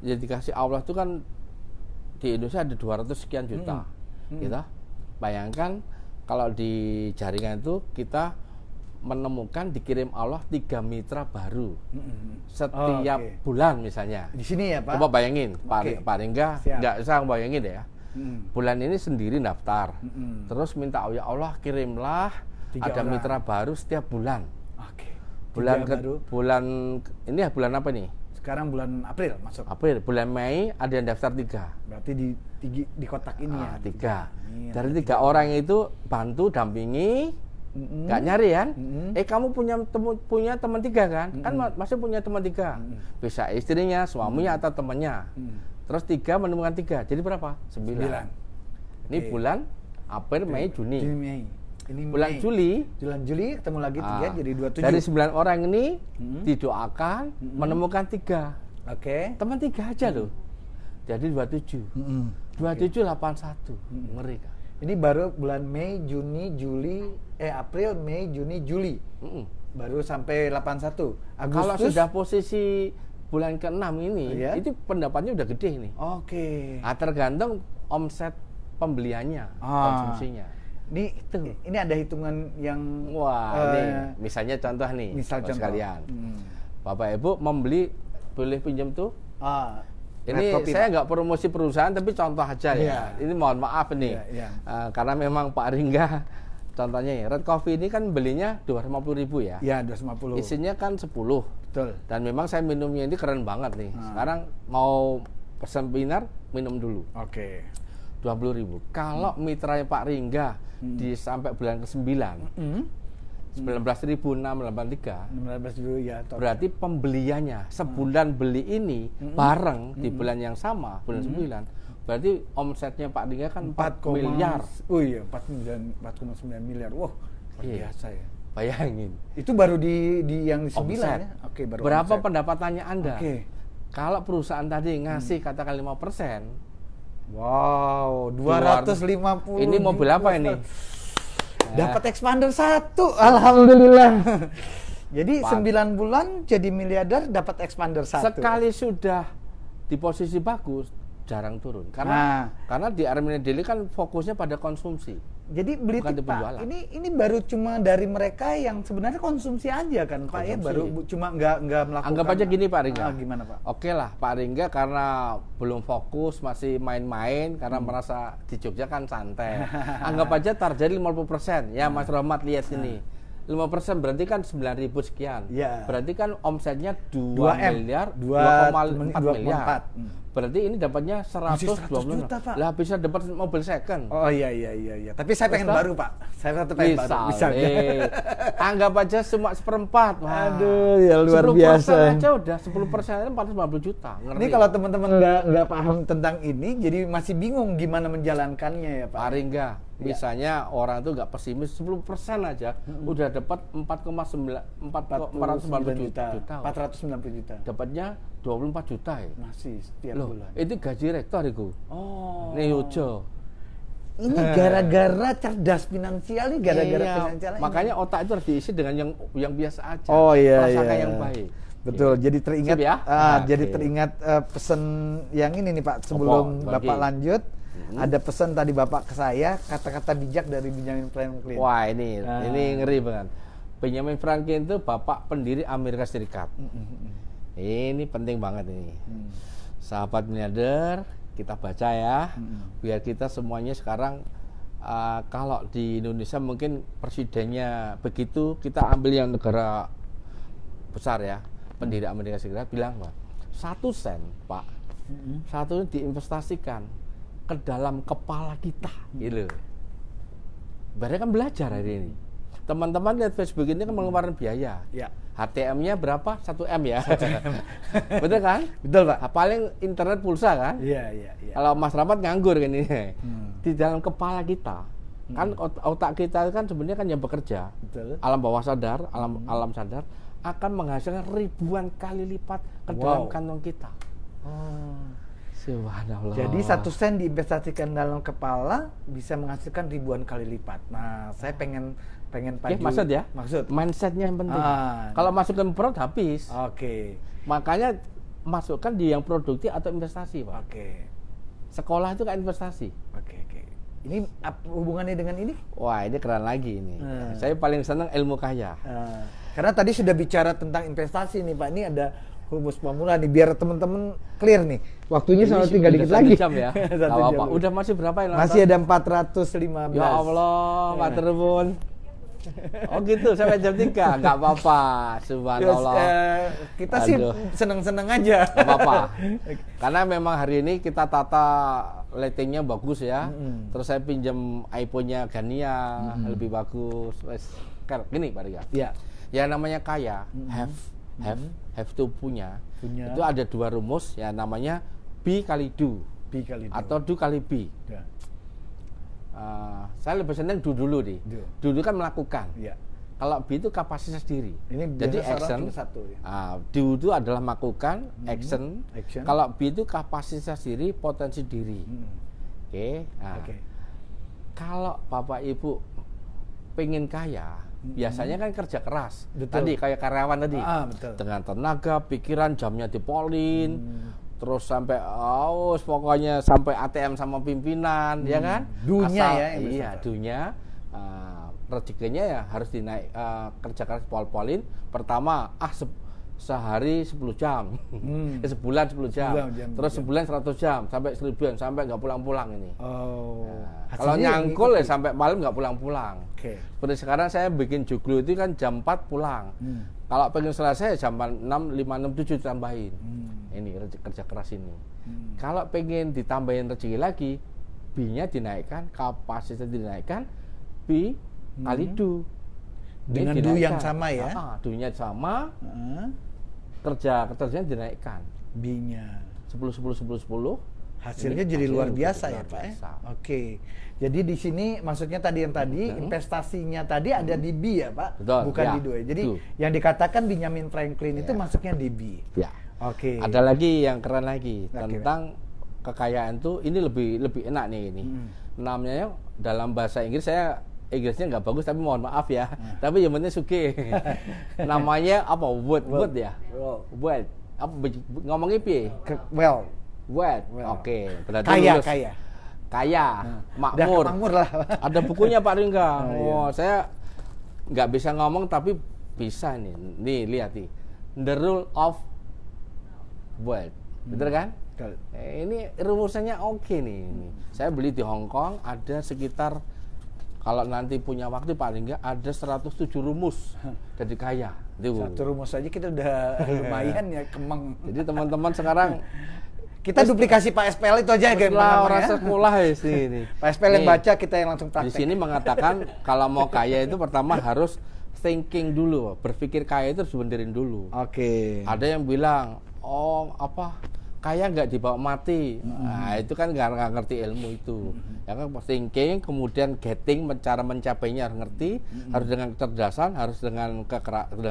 ya dikasih Allah itu kan di Indonesia ada 200 sekian juta. Gitu. Bayangkan kalau di jaringan itu kita menemukan dikirim Allah 3 mitra baru setiap bulan misalnya. Di sini ya Pak. Coba bayangin, Pak Ringga nggak usah bayangin deh ya. Bulan ini sendiri daftar, terus minta ya Allah kirimlah 3 ada orang. mitra baru setiap bulan. Oke. Bulan ini ya bulan apa nih? Sekarang bulan April masuk. April, bulan Mei ada yang daftar 3. Berarti di kotak ini ya. 3. Dari 3 orang itu bantu dampingi, nggak nyari kan? Kamu punya teman 3 kan? Kan masih punya teman 3. Bisa istrinya, suaminya atau temannya. Terus 3 menemukan 3. Jadi berapa? 9. Ini bulan April, Mei, Juni. Ini Bulan Juli ketemu lagi 3 jadi 27. dari 9 orang ini didoakan menemukan 3. Oke. Teman 3 aja loh. Jadi 27. 27 81. Ngeri kan? Ini baru bulan Mei, Juni, Juli, April, Mei, Juni, Juli. Baru sampai 81. Agustus. Kalau sudah posisi bulan ke-6 ini, itu pendapatnya udah gede nih. Oke. Nah, tergantung omset pembeliannya, konsumsinya. Ini ada hitungan yang ini misalnya contoh nih, contoh sekalian. Bapak Ibu membeli boleh pinjam tuh. Ini kopi, saya nggak promosi perusahaan tapi contoh aja ya. Ini mohon maaf nih. Karena memang Pak Ringga contohnya ya, Red Coffee ini kan belinya 250.000 ya. Iya, 250. Isinya kan 10. Betul. Dan memang saya minumnya ini keren banget nih. Sekarang mau seminar minum dulu. Oke. 20.000. Kalau mitranya Pak Ringga di sampai bulan ke-9 19.683 ya, berarti pembeliannya sebulan beli ini bareng di bulan yang sama bulan 9 berarti omsetnya Pak Ringga kan 4 miliar. Oh iya, 4,9 miliar. Wah, luar biasa ya. Bayangin. Itu baru di yang 9 ya. Oke, baru berapa omset. pendapatannya Anda? Kalau perusahaan tadi ngasih katakan 5%. Wow, 250. Ini mobil apa ini? Dapat expander 1. Alhamdulillah. Jadi 9 bulan jadi miliarder dapat expander 1. Sekali sudah di posisi bagus, jarang turun. Karena di Armenia Daily kan fokusnya pada konsumsi. Jadi Blitik Pak, ini baru cuma dari mereka yang sebenarnya konsumsi aja kan Pak ya, baru cuma nggak melakukan. Anggap aja gini Pak Ringga. Gimana Pak? Oke lah Pak Ringga karena belum fokus, masih main-main karena merasa di Jogja kan santai. Anggap aja target 50%. Ya Mas Rahmat lihat sini. 5% berarti kan 9.000 sekian. Ya. Berarti kan omsetnya 2 miliar, 2,4 miliar. Berarti ini dapatnya 120 juta, Pak. Lah bisa dapat mobil second. Oh iya. Tapi saya pengen baru, Pak. Saya tetap pengen baru. Bisa. Anggap aja cuma 1/4. Aduh, ya luar biasa. 10% aja udah 10% 450 juta. Ngeri. Ini kalau teman-teman nggak paham tentang ini, jadi masih bingung gimana menjalankannya ya, Pak. Pak Ringga, misalnya orang itu nggak pesimis 10% aja udah dapat 490 juta. 490 juta. Dapatnya 24 juta ya. Masih setiap bulan. Itu gaji rektor itu. Oh. Nih Yojo. Ini gara-gara cerdas finansial nih, gara-gara finansial. Makanya otak itu harus diisi dengan yang biasa aja. Oh iya. Prasangka yang baik. Betul. Jadi teringat ya? Jadi teringat pesan yang ini nih Pak sebelum Bapak lanjut. Ada pesan tadi Bapak ke saya, kata-kata bijak dari Benjamin Franklin. Wah, ini ngeri banget. Benjamin Franklin itu bapak pendiri Amerika Serikat. Ini penting banget ini. Sahabat miliarder, kita baca ya. Biar kita semuanya sekarang kalau di Indonesia mungkin presidennya begitu, kita ambil yang negara besar ya. Pendiri Amerika Serikat bilang, Pak, 1 sen, Pak. 1 diinvestasikan ke dalam kepala kita, gitu. Berarti kan belajar hari ini. Teman-teman lihat Facebook ini kan mengeluarkan biaya. Ya. HTM-nya berapa? 1 M ya. Betul kan? Betul Pak. Paling internet pulsa kan? Iya. Kalau Mas Rahmat nganggur kan ini. Di dalam kepala kita, kan otak kita kan sebenarnya kan yang bekerja. Betul. Alam bawah sadar, alam sadar akan menghasilkan ribuan kali lipat ke dalam kantong kita. Subhanallah. Jadi 1 sen diinvestasikan dalam kepala bisa menghasilkan ribuan kali lipat. Nah, saya pengen paju. Maksud ya? Maksud. Mindsetnya yang penting. Kalau masukkan produk habis. Oke. Makanya masukkan di yang produktif atau investasi, Pak. Oke. Sekolah itu kan investasi. Oke. Ini hubungannya dengan ini? Wah, ini keren lagi ini. Saya paling senang ilmu kaya. Karena tadi sudah bicara tentang investasi nih, Pak. Ini ada Humus Pemula nih, biar teman-teman clear nih. Waktunya sama tinggal dikit lagi. Jam ya. Apa? Udah masih berapa yang nonton? Masih ada 415. Ya Allah, Pak Terbun. Oh gitu, sampai jam 3. Enggak apa-apa. Subhanallah. Kita sih seneng-seneng aja. Enggak apa-apa. Karena memang hari ini kita tata lightingnya bagus ya. Terus saya pinjam iPhone-nya Gania lebih bagus. Wes, gini Pak Ria. Iya. Ya namanya kaya, have to punya. Itu ada 2 rumus ya, namanya B kali do. Atau do kali B. Ya. Saya lebih senang do dulu nih. Do kan melakukan. Ya. Kalau B itu kapasitas diri. Ini jadi action. Ya. Do itu adalah melakukan, action. Kalau B itu kapasitas diri, potensi diri. Oke. Kalau Bapak Ibu pengen kaya, biasanya kan kerja keras. Betul. Tadi kayak karyawan tadi. Betul. Dengan tenaga, pikiran, jamnya dipolin. Terus sampai pokoknya sampai ATM sama pimpinan, ya kan? Dunia ya. Iya, dunia. Rezekinya ya harus dinaik, kerja keras pol-polin. Pertama, sehari 10 jam. Sebulan 10 jam. Terus sebulan 100 jam, sampai 1000-an, sampai nggak pulang-pulang ini. Kalau nyangkul ya sampai malam nggak pulang-pulang. Seperti sekarang saya bikin joglo itu kan jam 4 pulang. Kalau pengen selesai jam 6, 5, 6, 7 tambahin. Ini kerja keras ini. Kalau pengen ditambahin rezeki lagi, B-nya dinaikkan, kapasitas dinaikkan, B kali do. Dengan do yang sama ya? Do-nya sama, kerjanya dinaikkan. B-nya 10. Hasilnya jadi luar biasa ya Pak. Oke. Jadi di sini maksudnya tadi investasinya tadi ada di B ya Pak, bukan di do. Jadi yang dikatakan Benjamin Franklin itu masuknya di B. Ya. Oke. Ada lagi yang keren lagi tentang kekayaan tuh, ini lebih enak nih ini. Namanya dalam bahasa Inggris saya Inggrisnya nggak bagus, tapi mohon maaf ya. Tapi yang penting sugih. Namanya apa? Wealth ya? Wealth. Apa ngomongnya piye? Wealth. Oke. Berarti kaya, makmur. Makmur lah. Ada bukunya Pak Ringga. Saya nggak bisa ngomong tapi bisa nih. Nih lihat nih. The Rule of Wealth. Betul kan? Betul. Ini rumusannya oke nih. Saya beli di Hong Kong, ada sekitar, kalau nanti punya waktu paling enggak ada 107 rumus jadi kaya. Satu rumus aja kita udah lumayan ya, kemeng. Jadi teman-teman sekarang kita duplikasi Pak SPL itu aja kayak orang sekolah ya sini. Pak SPL yang baca, kita yang langsung praktek. Di sini mengatakan kalau mau kaya itu pertama harus thinking dulu, berpikir kaya itu harus benerin dulu. Oke. Ada yang bilang, kaya nggak dibawa mati. Nah, itu kan nggak ngerti ilmu itu. Ya kan thinking, kemudian getting, cara mencapainya harus ngerti, harus dengan kecerdasan, harus dengan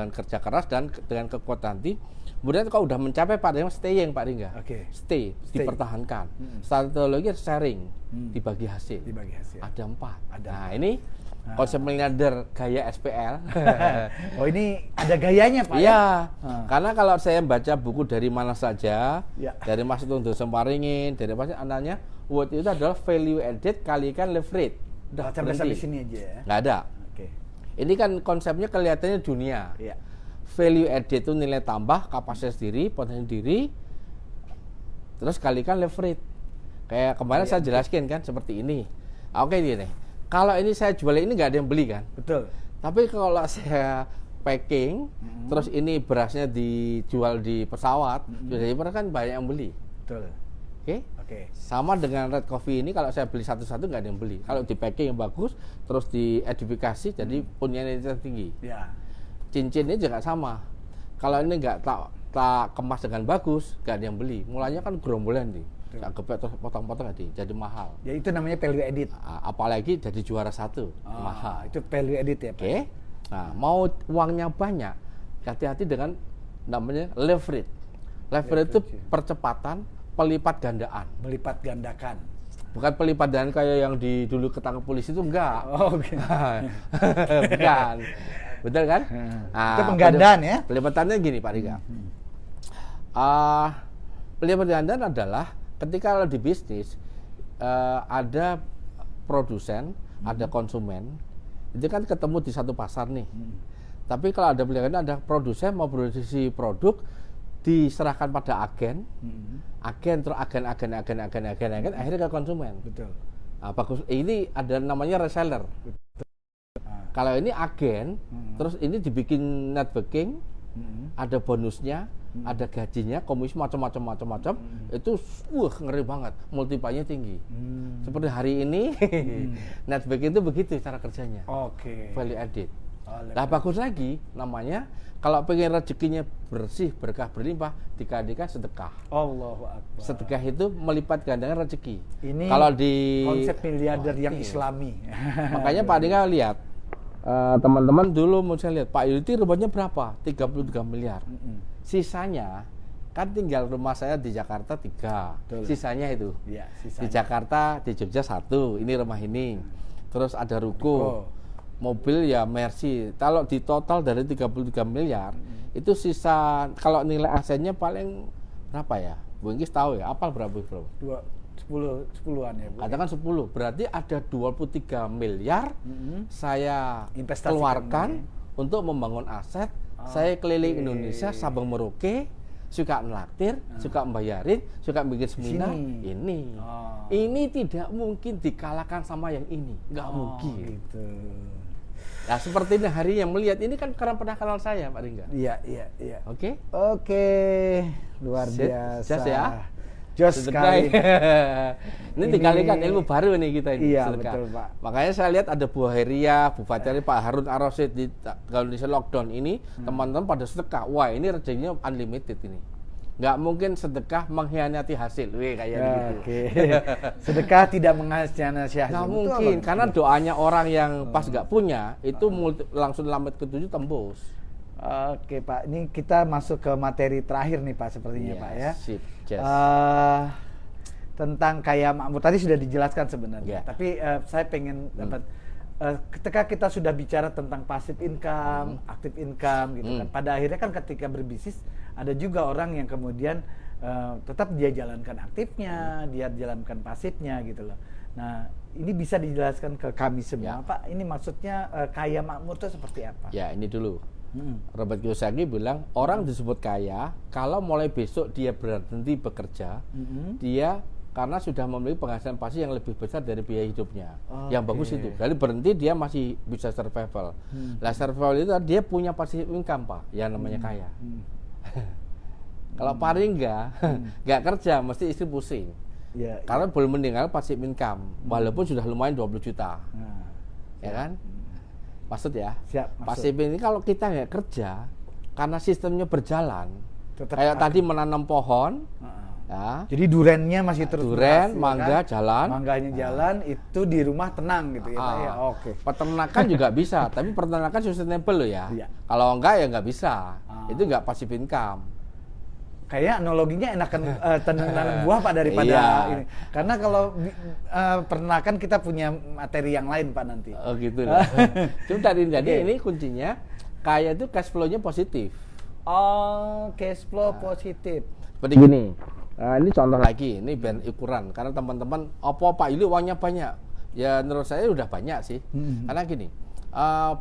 kerja keras dan dengan kekuatan hati. Kemudian kalau udah mencapai Pak Ringga, staying Pak Ringga. Stay, dipertahankan. Satu lagi sharing, dibagi hasil. Ada 4. Nah, ini konsep miliarder gaya SPL. Oh, ini ada gayanya Pak? Iya. Karena kalau saya baca buku dari mana saja, dari Mas Tunggu Semparingin, dari Mas anaknya, wealth itu adalah value added kalikan leverage. Udah sampai sini aja ya. Nggak ada. Ini kan konsepnya kelihatannya dunia. Value added itu nilai tambah, kapasitas diri, potensi diri, terus kalikan leverage. Kayak kemarin saya jelaskan kan seperti ini. Oke gini. Kalau ini saya jual ini nggak ada yang beli kan? Betul. Tapi kalau saya packing, terus ini berasnya dijual di pesawat, jadi kan banyak yang beli. Betul. Oke. Sama dengan red coffee ini, kalau saya beli satu-satu nggak ada yang beli. Kalau di packing yang bagus, terus diedifikasi, jadi punya nilai tinggi. Cincinnya juga sama. Kalau ini nggak tak kemas dengan bagus, nggak ada yang beli. Mulanya kan gerombolan nih. Nggak gepet terus potong-potong jadi mahal. Ya itu namanya value added. Apalagi jadi juara 1, mahal. Itu value added ya Pak. Nah, mau uangnya banyak, hati-hati dengan namanya leverage. Leverage itu percepatan pelipat gandaan. Melipat gandakan. Bukan pelipat gandaan kayak yang dulu ketangkep polisi itu enggak. Bukan. Betul kan? Itu penggandaan ya. Pelipatannya gini Pak Ringga. Pelipat gandaan adalah ketika kalau di bisnis ada produsen, ada konsumen, itu kan ketemu di satu pasar nih. Tapi kalau ada pelipat gandaan, ada produsen mau produksi produk diserahkan pada agen, terus agen, akhirnya ke konsumen. Betul. Nah, bagus. Ini ada namanya reseller. Kalau ini agen, terus ini dibikin networking, ada bonusnya, ada gajinya, komisi macam-macam, itu ngeri banget, multiply-nya tinggi. Seperti hari ini, networking itu begitu cara kerjanya. Value added. Nah bagus lagi, namanya kalau pengen rezekinya bersih, berkah, berlimpah, dikadikan sedekah. Allahu Akbar. Sedekah itu melipat gandakan rezeki. Ini kalau di konsep miliarder yang Islami. Makanya Pak Dika lihat. Teman-teman dulu mau saya lihat Pak Yudi rumahnya berapa? 33 miliar. Sisanya kan tinggal rumah saya di Jakarta 3. Sisanya itu. Di Jakarta, di Jogja 1. Ini rumah ini. Terus ada ruko. Mobil ya Mercy. Kalau di total dari 33 miliar, itu sisa kalau nilai asetnya paling berapa ya? Bu Inggris tahu ya? Apa berapa, Bro? 10-an ya, Bu. Katakan 10, berarti ada 23 miliar saya keluarkan untuk membangun aset. Saya keliling Indonesia, Sabang Merauke, suka nelaktir, suka membayarin, suka bikin seminar. Ini tidak mungkin dikalahkan sama yang ini, nggak mungkin. Gitu. Nah seperti ini hari yang melihat ini kan karena pernah kenal saya Pak Ringga. Iya. Oke, luar biasa. Jas ya. Jos sekali. Ini dikalikan ilmu baru nih kita ini. Iya sedekah. betul Pak. Makanya saya lihat ada Bu Heria, Bu Fatari, Pak Harun Ar-Rasyid di Indonesia lockdown ini teman-teman pada sedekah. Wah ini rezekinya unlimited ini. Nggak mungkin sedekah mengkhianati hasil. Kayak gitu. Sedekah tidak mengkhianati hasil. Nggak mungkin, karena doanya orang yang pas nggak punya itu langsung lambat ke-7 tembus. Oke Pak, ini kita masuk ke materi terakhir nih Pak sepertinya Pak ya. Sip, tentang kaya makmur tadi sudah dijelaskan sebenarnya. Tapi saya pengen dapat ketika kita sudah bicara tentang passive income, active income gitu kan. Pada akhirnya kan ketika berbisnis ada juga orang yang kemudian tetap dia jalankan aktifnya, dia jalankan pasifnya gitu loh. Nah, ini bisa dijelaskan ke kami semua, Pak. Ini maksudnya kaya makmur itu seperti apa? Ya, ini dulu. Robert Kiyosaki bilang orang disebut kaya kalau mulai besok dia berhenti bekerja, dia karena sudah memiliki penghasilan pasif yang lebih besar dari biaya hidupnya. Yang bagus itu. Jadi berhenti dia masih bisa survival. Lah survival itu dia punya passive income, Pak, yang namanya kaya. Kalau Pak Ringga nggak kerja mesti istri pusing. Karena belum meninggal passive income walaupun sudah lumayan 20 juta. Ya kan? Maksud ya? Passive ini kalau kita nggak kerja karena sistemnya berjalan. Kayak tadi menanam pohon. Ya. Jadi durennya masih terus duren, mangga kan? Jalan, mangganya jalan itu di rumah tenang gitu ya. Ya, oke. Peternakan juga bisa, tapi peternakan sustainable loh ya. Kalau enggak ya nggak bisa. Itu nggak passive income. Kayak analoginya enakan tanam buah Pak daripada ini. Karena kalau peternakan kita punya materi yang lain Pak nanti. Oh gitu loh. Cuma tadi jadi ini kuncinya kaya itu cash flow-nya positif. Oh, cash flow positif. Seperti gini. Nah, ini contoh lagi, ini biar ukuran. Karena teman-teman, Pak ini uangnya banyak. Ya menurut saya udah banyak sih. Karena gini,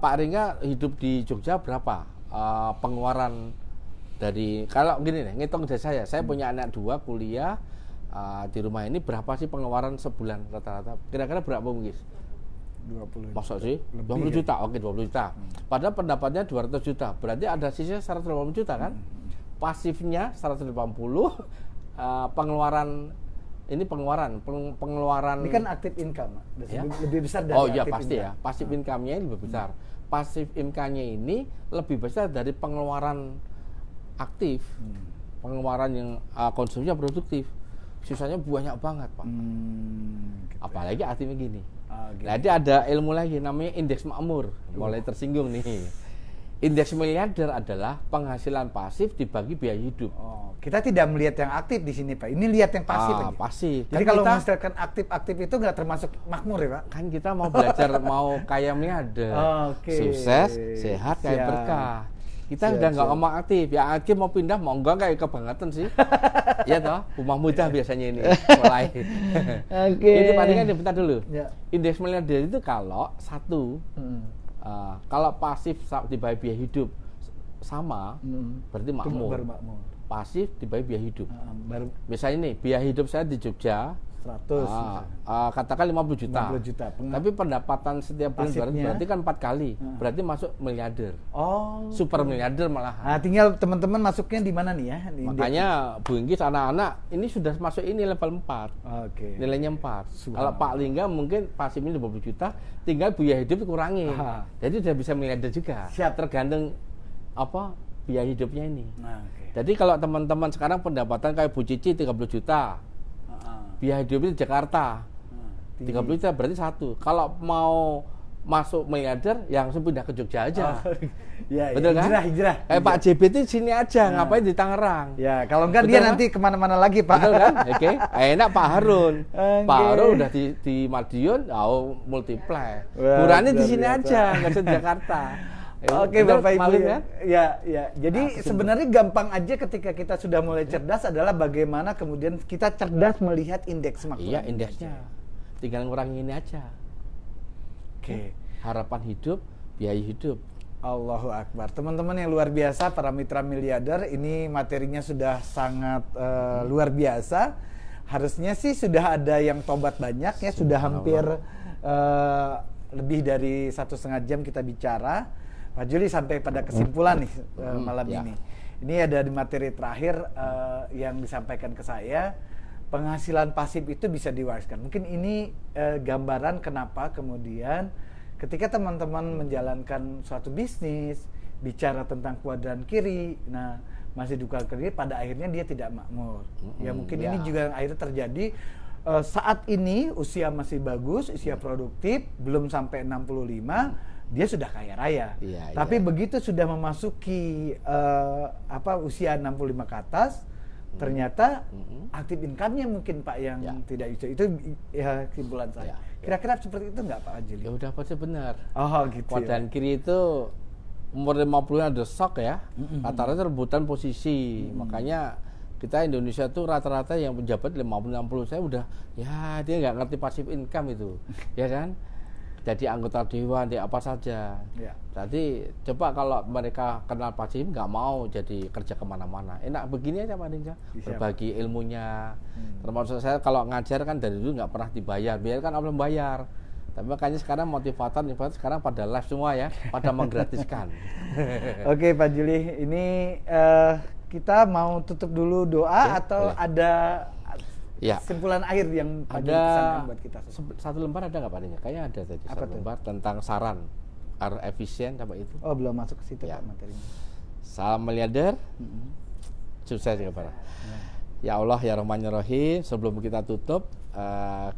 Pak Ringga hidup di Jogja berapa? Pengeluaran dari, kalau gini nih, ngitung dari saya punya anak 2 kuliah di rumah ini, berapa sih pengeluaran sebulan rata-rata? Kira-kira berapa mungkin? 20 Maksud sih? 20 juta, oke 20 juta. Padahal pendapatnya 200 juta, berarti ada sisa 180 juta kan? Pasifnya 180, pengeluaran ini pengeluaran ini kan aktif income lebih besar dari pasti income. Ya pasif income-nya ini lebih besar. Pasif income-nya ini lebih besar dari pengeluaran aktif, pengeluaran yang konsumsinya produktif. Sisanya banyak banget Pak. Gitu. Apalagi aktifnya gini. Jadi ada ilmu lagi namanya indeks makmur. Mulai tersinggung nih. Indeks miliarder adalah penghasilan pasif dibagi biaya hidup. Kita tidak melihat yang aktif di sini Pak. Ini lihat yang pasif aja. Pasif. Jadi kan kalau misalkan aktif itu nggak termasuk makmur ya Pak? Kan kita mau belajar mau kaya miliarder. Sukses, sehat, kaya berkah. Kita udah nggak ngomong aktif. Ya aktif mau pindah mau enggak kayak kebangetan sih. Iya toh, rumah mudah biasanya ini mulai. Ini palingan bentar dulu. Indeks miliarder itu kalau satu kalau pasif dibagi biaya hidup sama, berarti makmur. Pasif dibagi biaya hidup. Misalnya nih, biaya hidup saya di Jogja 100. Katakan 50 juta. 50 juta. Tapi pendapatan setiap bulan berarti kan 4 kali. Berarti masuk miliarder. Super miliarder malahan. Nah, tinggal teman-teman masuknya di mana nih ya? Makanya Bu Inggis anak-anak ini sudah masuk ini level 4. Nilainya 4. Kalau Pak Ringga mungkin pasifnya 50 juta, tinggal biaya hidup dikurangi. Jadi sudah bisa miliarder juga. Tergantung apa biaya hidupnya ini. Jadi kalau teman-teman sekarang pendapatan kayak Bu Cici 30 juta. Biaya hidupnya di Jakarta 30 juta berarti 1. Kalau mau masuk miliarder yang langsung pindah ke Jogja aja. Betul kan? Hijrah. Pak JB itu sini aja, ngapain di Tangerang? Ya, kalau enggak dia nanti kemana-mana lagi Pak. Betul kan? Oke. Enak Pak Harun. Pak Harun udah di Madiun, multiply. Burani di sini aja, nggak usah di Jakarta. Oke Bapak Ibu ya. Ya. Jadi sebenarnya gampang aja ketika kita sudah mulai cerdas adalah bagaimana kemudian kita cerdas melihat indeks makmur. Iya, indeksnya. Tinggal ngurangin ini aja. Oke. Harapan hidup, biaya hidup. Allahu Akbar. Teman-teman yang luar biasa, para mitra miliarder, ini materinya sudah sangat luar biasa. Harusnya sih sudah ada yang tobat banyak ya, sudah hampir lebih dari 1,5 jam kita bicara. Pak Juli sampai pada kesimpulan nih malam ini. Ini ada di materi terakhir yang disampaikan ke saya. Penghasilan pasif itu bisa diwariskan. Mungkin ini gambaran kenapa kemudian ketika teman-teman menjalankan suatu bisnis, bicara tentang kuadran kiri, nah masih duka kiri, pada akhirnya dia tidak makmur. Ya mungkin ini juga yang akhirnya terjadi saat ini usia masih bagus, usia produktif, belum sampai 65. Dia sudah kaya raya, tapi begitu sudah memasuki usia 65 ke atas, Ternyata aktif income-nya mungkin Pak yang Ya. tidak bisa. Itu ya kesimpulan saya. Ya. Kira-kira seperti itu nggak Pak Ajili? Ya udah pasti benar. Oh gitu ya. Kuadran kiri itu umur 50-an ada shock ya. Rata-rata rebutan posisi. Makanya kita Indonesia tuh rata-rata yang pejabat 50-60 saya udah ya dia nggak ngerti passive income itu. Ya kan? Jadi anggota dewan, di apa saja. Ya. Jadi coba kalau mereka kenal passive nggak mau jadi kerja kemana-mana. Enak begini aja Pak Dinja. Bisa, Berbagi ilmunya. Termasuk saya kalau ngajar kan dari dulu nggak pernah dibayar. Biar kan Allah membayar. Tapi makanya sekarang motivator sekarang pada live semua ya, pada menggratiskan. Oke Pak Juli, ini kita mau tutup dulu doa atau boleh. ada Ya. kesimpulan akhir yang Pak Juli Ada pesankan buat kita? satu lembar ada nggak Pak Dinja? Kayaknya ada tadi Apa satu tuh? lembar tentang saran efisien apa itu. Oh belum masuk ke situ Ya. Pak materinya. Salam miliarder. Sukses ya Pak. Ya Allah ya Rahman ya Rahim, sebelum kita tutup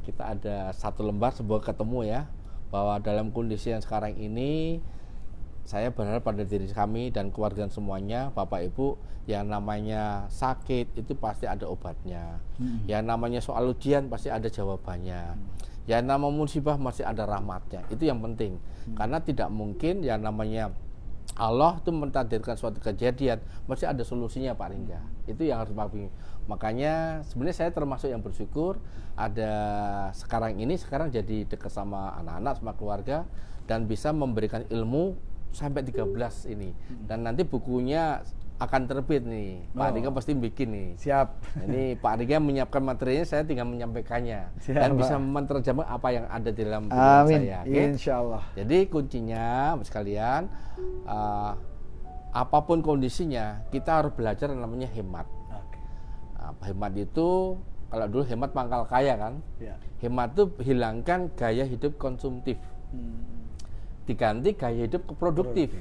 kita ada satu lembar sebuah ketemu ya, bahwa dalam kondisi yang sekarang ini saya berharap pada diri kami dan keluarga semuanya, Bapak Ibu, yang namanya sakit itu pasti ada obatnya. Yang namanya soal ujian pasti ada jawabannya. Yang namanya musibah masih ada rahmatnya. Itu yang penting. Karena tidak mungkin yang namanya Allah itu mentakdirkan suatu kejadian, mesti ada solusinya Pak Ringga. Itu yang harus Pak. Makanya sebenarnya saya termasuk yang bersyukur ada sekarang jadi dekat sama anak-anak, sama keluarga, dan bisa memberikan ilmu sampai 13 ini. Dan nanti bukunya akan terbit nih. Pak Ringga pasti bikin nih. Siap. Ini Pak Ringga menyiapkan materinya, saya tinggal menyampaikannya. Siap, dan Pak. bisa menerjemah apa yang ada di dalam pikiran Amin. saya. Oke? Insya Allah. Jadi kuncinya sekalian, apapun kondisinya kita harus belajar yang namanya hemat. Oke. Hemat itu kalau dulu hemat pangkal kaya kan. Ya. Hemat itu hilangkan gaya hidup konsumtif, diganti gaya hidup produktif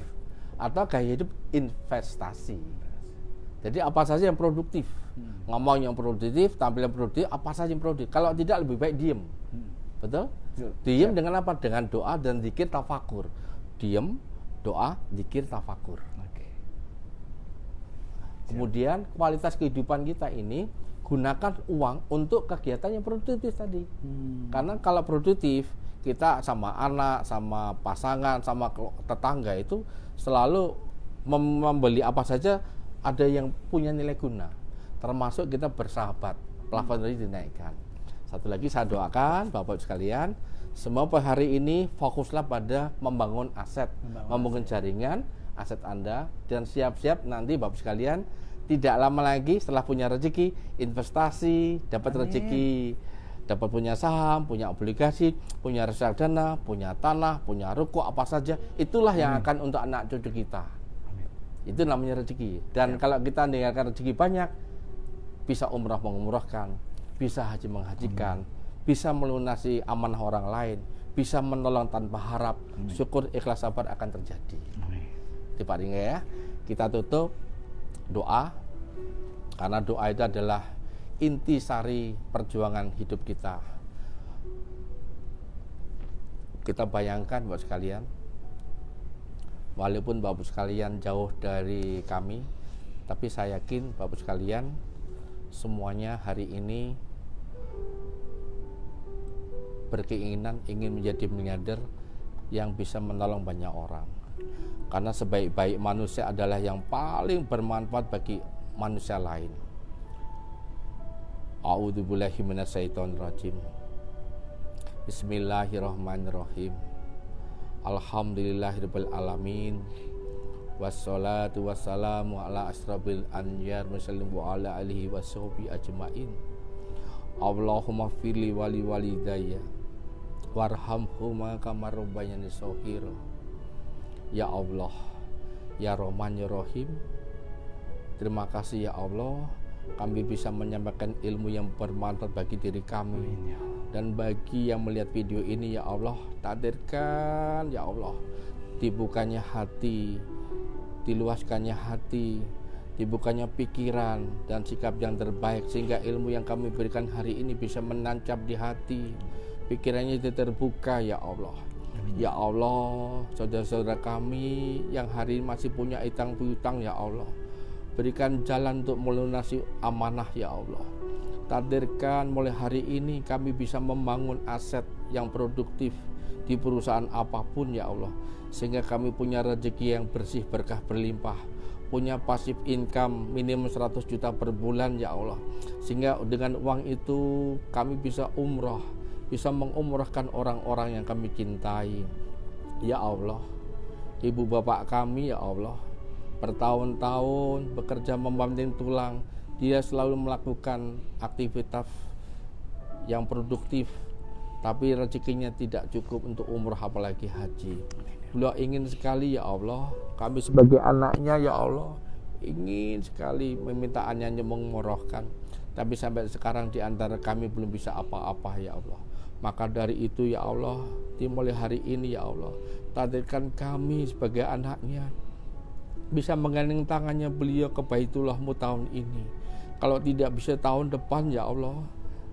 atau gaya hidup investasi. Jadi apa saja yang produktif, ngomong yang produktif, tampil yang produktif, apa saja yang produktif. Kalau tidak lebih baik diem, betul? Betul. Diem dengan apa? Dengan doa dan zikir tafakur. Diem, doa, zikir tafakur. Oke. Kemudian kualitas kehidupan kita ini gunakan uang untuk kegiatan yang produktif tadi. Karena kalau produktif kita sama anak, sama pasangan, sama tetangga itu selalu membeli apa saja ada yang punya nilai guna. Termasuk kita bersahabat, plafon tadi dinaikkan. Satu lagi saya doakan Bapak sekalian, semua hari ini fokuslah pada membangun aset, membangun jaringan aset Anda, dan siap-siap nanti Bapak sekalian tidak lama lagi setelah punya rezeki investasi, dapat rezeki, dapat punya saham, punya obligasi, punya reksadana, punya tanah, punya ruko, apa saja, itulah yang akan untuk anak cucu kita. Itu namanya rezeki. Dan kalau kita mendengarkan rezeki banyak, bisa umrah mengumrahkan, bisa haji menghajikan, bisa melunasi amanah orang lain, bisa menolong tanpa harap. Syukur, ikhlas, sabar akan terjadi. Di Pak Ringga ya, kita tutup doa, karena doa itu adalah intisari perjuangan hidup kita. Kita bayangkan Bapak sekalian, walaupun Bapak sekalian jauh dari kami, tapi saya yakin Bapak sekalian semuanya hari ini berkeinginan ingin menjadi miliarder yang bisa menolong banyak orang. Karena sebaik-baik manusia adalah yang paling bermanfaat bagi manusia lain. A'udzubillahi minasyaitonirrajim. Bismillahirrahmanirrahim. Alhamdulillahirabbil alamin. Wassalatu wassalamu ala asrofil anbiya'i mursalin wa ala alihi washabihi ajmain. Allahumma firli wali walidayya warhamhuma kama rabbayani shaghira. Ya Allah, ya Rahman ya Rahim, terima kasih ya Allah, kami bisa menyampaikan ilmu yang bermanfaat bagi diri kami. Dan bagi yang melihat video ini ya Allah, takdirkan ya Allah, dibukanya hati, diluaskannya hati, dibukanya pikiran dan sikap yang terbaik, sehingga ilmu yang kami berikan hari ini bisa menancap di hati, pikirannya itu terbuka ya Allah. Ya Allah, saudara-saudara kami yang hari ini masih punya utang piutang ya Allah, berikan jalan untuk melunasi amanah ya Allah. Takdirkan mulai hari ini kami bisa membangun aset yang produktif di perusahaan apapun ya Allah, sehingga kami punya rezeki yang bersih, berkah, berlimpah, punya pasif income minimum 100 juta per bulan ya Allah, sehingga dengan uang itu kami bisa umroh, bisa mengumrahkan orang-orang yang kami cintai ya Allah. Ibu bapak kami ya Allah, bertahun-tahun bekerja membanting tulang, dia selalu melakukan aktivitas yang produktif, tapi rezekinya tidak cukup untuk umroh apalagi haji. Beliau ingin sekali ya Allah, kami sebagai anaknya ya Allah ingin sekali meminta anaknya mengumrohkan, tapi sampai sekarang di antara kami belum bisa apa-apa ya Allah. Maka dari itu ya Allah, dimulai hari ini ya Allah, takdirkan kami sebagai anaknya bisa menggandeng tangannya beliau ke Baitullahmu tahun ini. Kalau tidak bisa tahun depan ya Allah,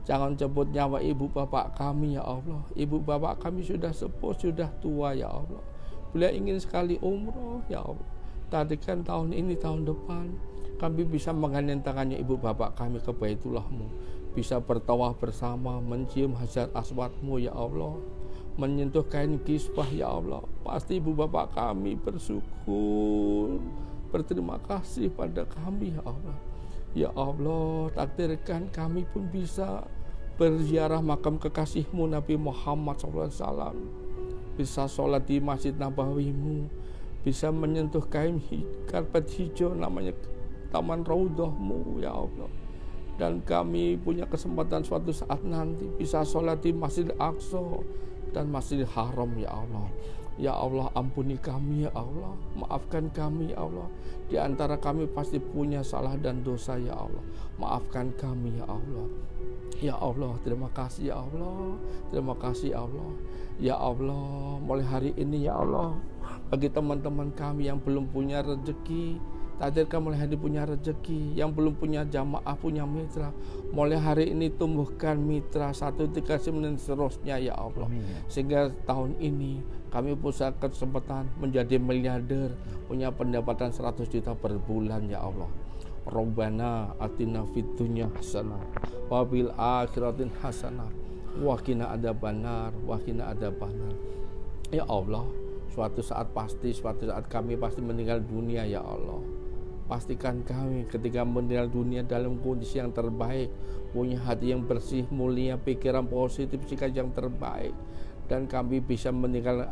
jangan cabut nyawa ibu bapak kami ya Allah. Ibu bapak kami sudah sepuh, sudah tua ya Allah. Beliau ingin sekali umroh ya Allah. Takdirkan tahun ini, tahun depan kami bisa menggandeng tangannya ibu bapak kami ke Baitullahmu, bisa bertawaf bersama, mencium hajar aswadmu ya Allah, menyentuh kain kiswah ya Allah. Pasti ibu bapak kami bersyukur, berterima kasih pada kami ya Allah. Ya Allah, takdirkan kami pun bisa berziarah makam kekasihmu Nabi Muhammad SAW, bisa sholat di Masjid Nabawimu, bisa menyentuh kain karpet hijau namanya Taman Raudhahmu ya Allah. Dan kami punya kesempatan suatu saat nanti bisa sholat di Masjid Aqsa dan Masjidil Haram ya Allah. Ya Allah, ampuni kami ya Allah, maafkan kami ya Allah. Di antara kami pasti punya salah dan dosa ya Allah, maafkan kami ya Allah. Ya Allah, terima kasih ya Allah, terima kasih ya Allah. Ya Allah, mulai hari ini ya Allah, bagi teman-teman kami yang belum punya rezeki, takdirkan mulai hari ini punya rezeki, yang belum punya jamaah, punya mitra, mulai hari ini tumbuhkan mitra 1, 3, 9 seterusnya ya Allah. Sehingga tahun ini kami punya kesempatan menjadi miliarder, punya pendapatan 100 juta per bulan ya Allah. Rabbana atina fid dunya hasanah wa fil akhiratin hasanah wa qina adzabannar wa qina adzabannar. Ya Allah, suatu saat kami pasti meninggal dunia ya Allah. Pastikan kami ketika meninggal dunia dalam kondisi yang terbaik, punya hati yang bersih, mulia, pikiran positif, sikap yang terbaik, dan kami bisa meninggal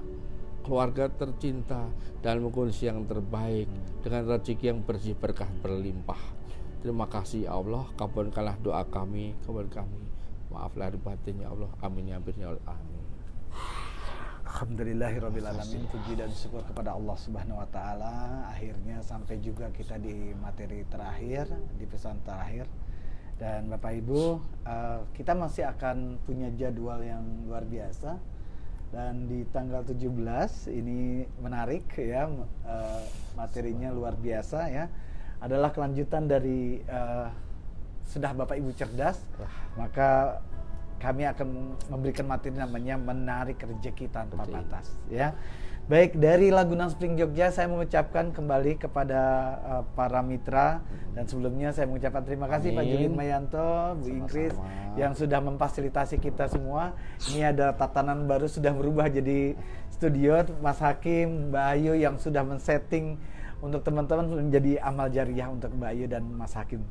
keluarga tercinta dalam kondisi yang terbaik dengan rezeki yang bersih, berkah, berlimpah. Terima kasih ya Allah, kabulkanlah doa kami, maaf lahir batin ya Allah, amin ya Allah, amin. Alhamdulillahirabbil alamin, puji dan syukur kepada Allah Subhanahu wa taala. Akhirnya sampai juga kita di materi terakhir, di pesan terakhir. Dan Bapak Ibu, kita masih akan punya jadwal yang luar biasa. Dan di tanggal 17 ini menarik ya, materinya luar biasa ya. Adalah kelanjutan dari sudah Bapak Ibu cerdas, maka kami akan memberikan materi namanya menarik rezeki tanpa batas ya. Baik, dari Lagunan Spring Jogja saya mengucapkan kembali kepada para mitra, dan sebelumnya saya mengucapkan terima kasih Pak Julid Mayanto, Bu Ingkris yang sudah memfasilitasi kita semua. Ini ada tatanan baru, sudah berubah jadi studio. Mas Hakim, Mbak Ayu yang sudah men-setting untuk teman-teman menjadi amal jariah untuk Mbak Ayu dan Mas Hakim.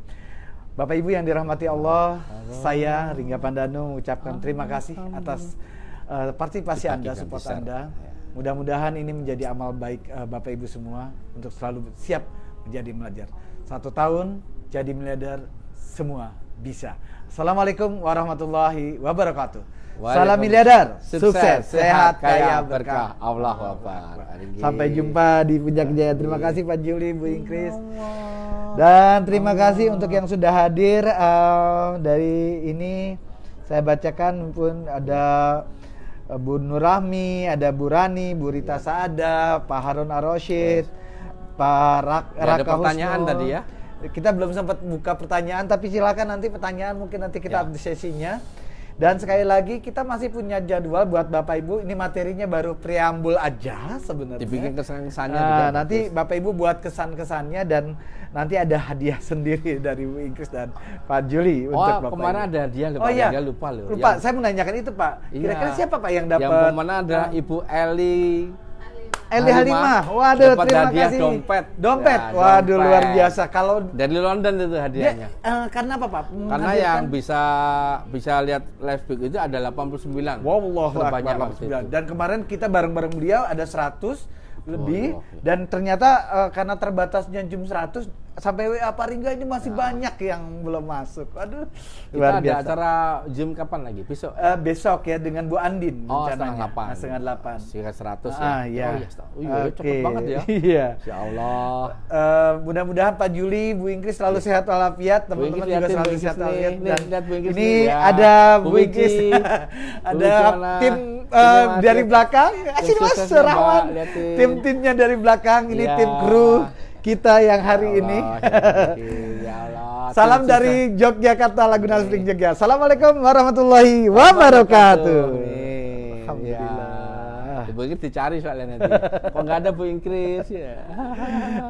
Bapak Ibu yang dirahmati Allah, saya Ringga Pandanu mengucapkan terima kasih atas partisipasi Anda, support Anda. Mudah-mudahan ini menjadi amal baik Bapak Ibu semua untuk selalu siap menjadi miliarder. 1 tahun jadi miliarder, semua bisa. Assalamualaikum warahmatullahi wabarakatuh. Salam miliarder, sukses, sehat, kaya, berkah. Allahu Akbar. Sampai jumpa di Puncak Jaya. Terima kasih Pak Juli, Bu Ingkris. Dan terima kasih untuk yang sudah hadir. Dari ini saya bacakan pun ada Bu Nurrahmi, ada Bu Rani, Bu Rita Saada, Pak Harun Ar-Rasyid, Pak Raka pertanyaan Husno. tadi ya. Kita belum sempat buka pertanyaan, tapi silakan nanti pertanyaan mungkin nanti kita ada sesinya. Dan sekali lagi kita masih punya jadwal buat Bapak Ibu. Ini materinya baru preambul aja sebenarnya. Dibikin kesan-kesannya. Nanti Bapak Ibu buat kesan-kesannya dan nanti ada hadiah sendiri dari Bu Ingkris dan Pak Juli untuk Bapak kemarin Ibu. ada hadiah loh, Oh Pak. iya, Dia lupa loh. Lupa, saya menanyakan itu Pak. Kira-kira siapa Pak yang dapat? Yang pemenang adalah Ibu Eli Halimah. Waduh, dapat terima hadiah kasih. Dompet. Dompet. Ya, Waduh, dompet. luar biasa. Kalau dari London itu hadiahnya. karena apa Pak? Karena yang bisa lihat live speak itu ada 89. Wallahu terbanyak Akbar, waktu itu. Dan kemarin kita bareng-bareng beliau ada 100 lebih iya. dan ternyata karena terbatasnya jam 100 sampai WA Pak Ringga ini masih banyak yang belum masuk. Aduh, Kita luar ada biasa. acara Zoom kapan lagi? Besok. Besok ya dengan Bu Andin setengah rencananya. 8. Setengah 8. Sekitar 100 ya. Ah, iya. Cepet banget ya. Iya. Ya Allah. Mudah-mudahan Pak Juli, Bu Ingkris selalu sehat walafiat, teman-teman Ingkris, juga lihatin selalu Bu Ingkris sehat nih. walafiat. Nih, Dan lihat Bu Ingkris ini nih, ya. ada Bu Bu Ingkris, Mici. ada Bu tim Mici. dari belakang. Sini Mas, suksesnya, Serawan. Mbak, lihatin. Tim-timnya dari belakang. Ini Iya. tim kru kita yang hari Ya ini. Allah, ya Allah. Salam Tim dari Yogyakarta, Laguna Spring Jogja. Assalamualaikum warahmatullahi wabarakatuh. Nih, Alhamdulillah. Ya. Bu Ingkris dicari soalnya nanti. Kok nggak ada Bu Ingkris ya?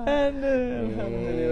Aduh, alhamdulillah.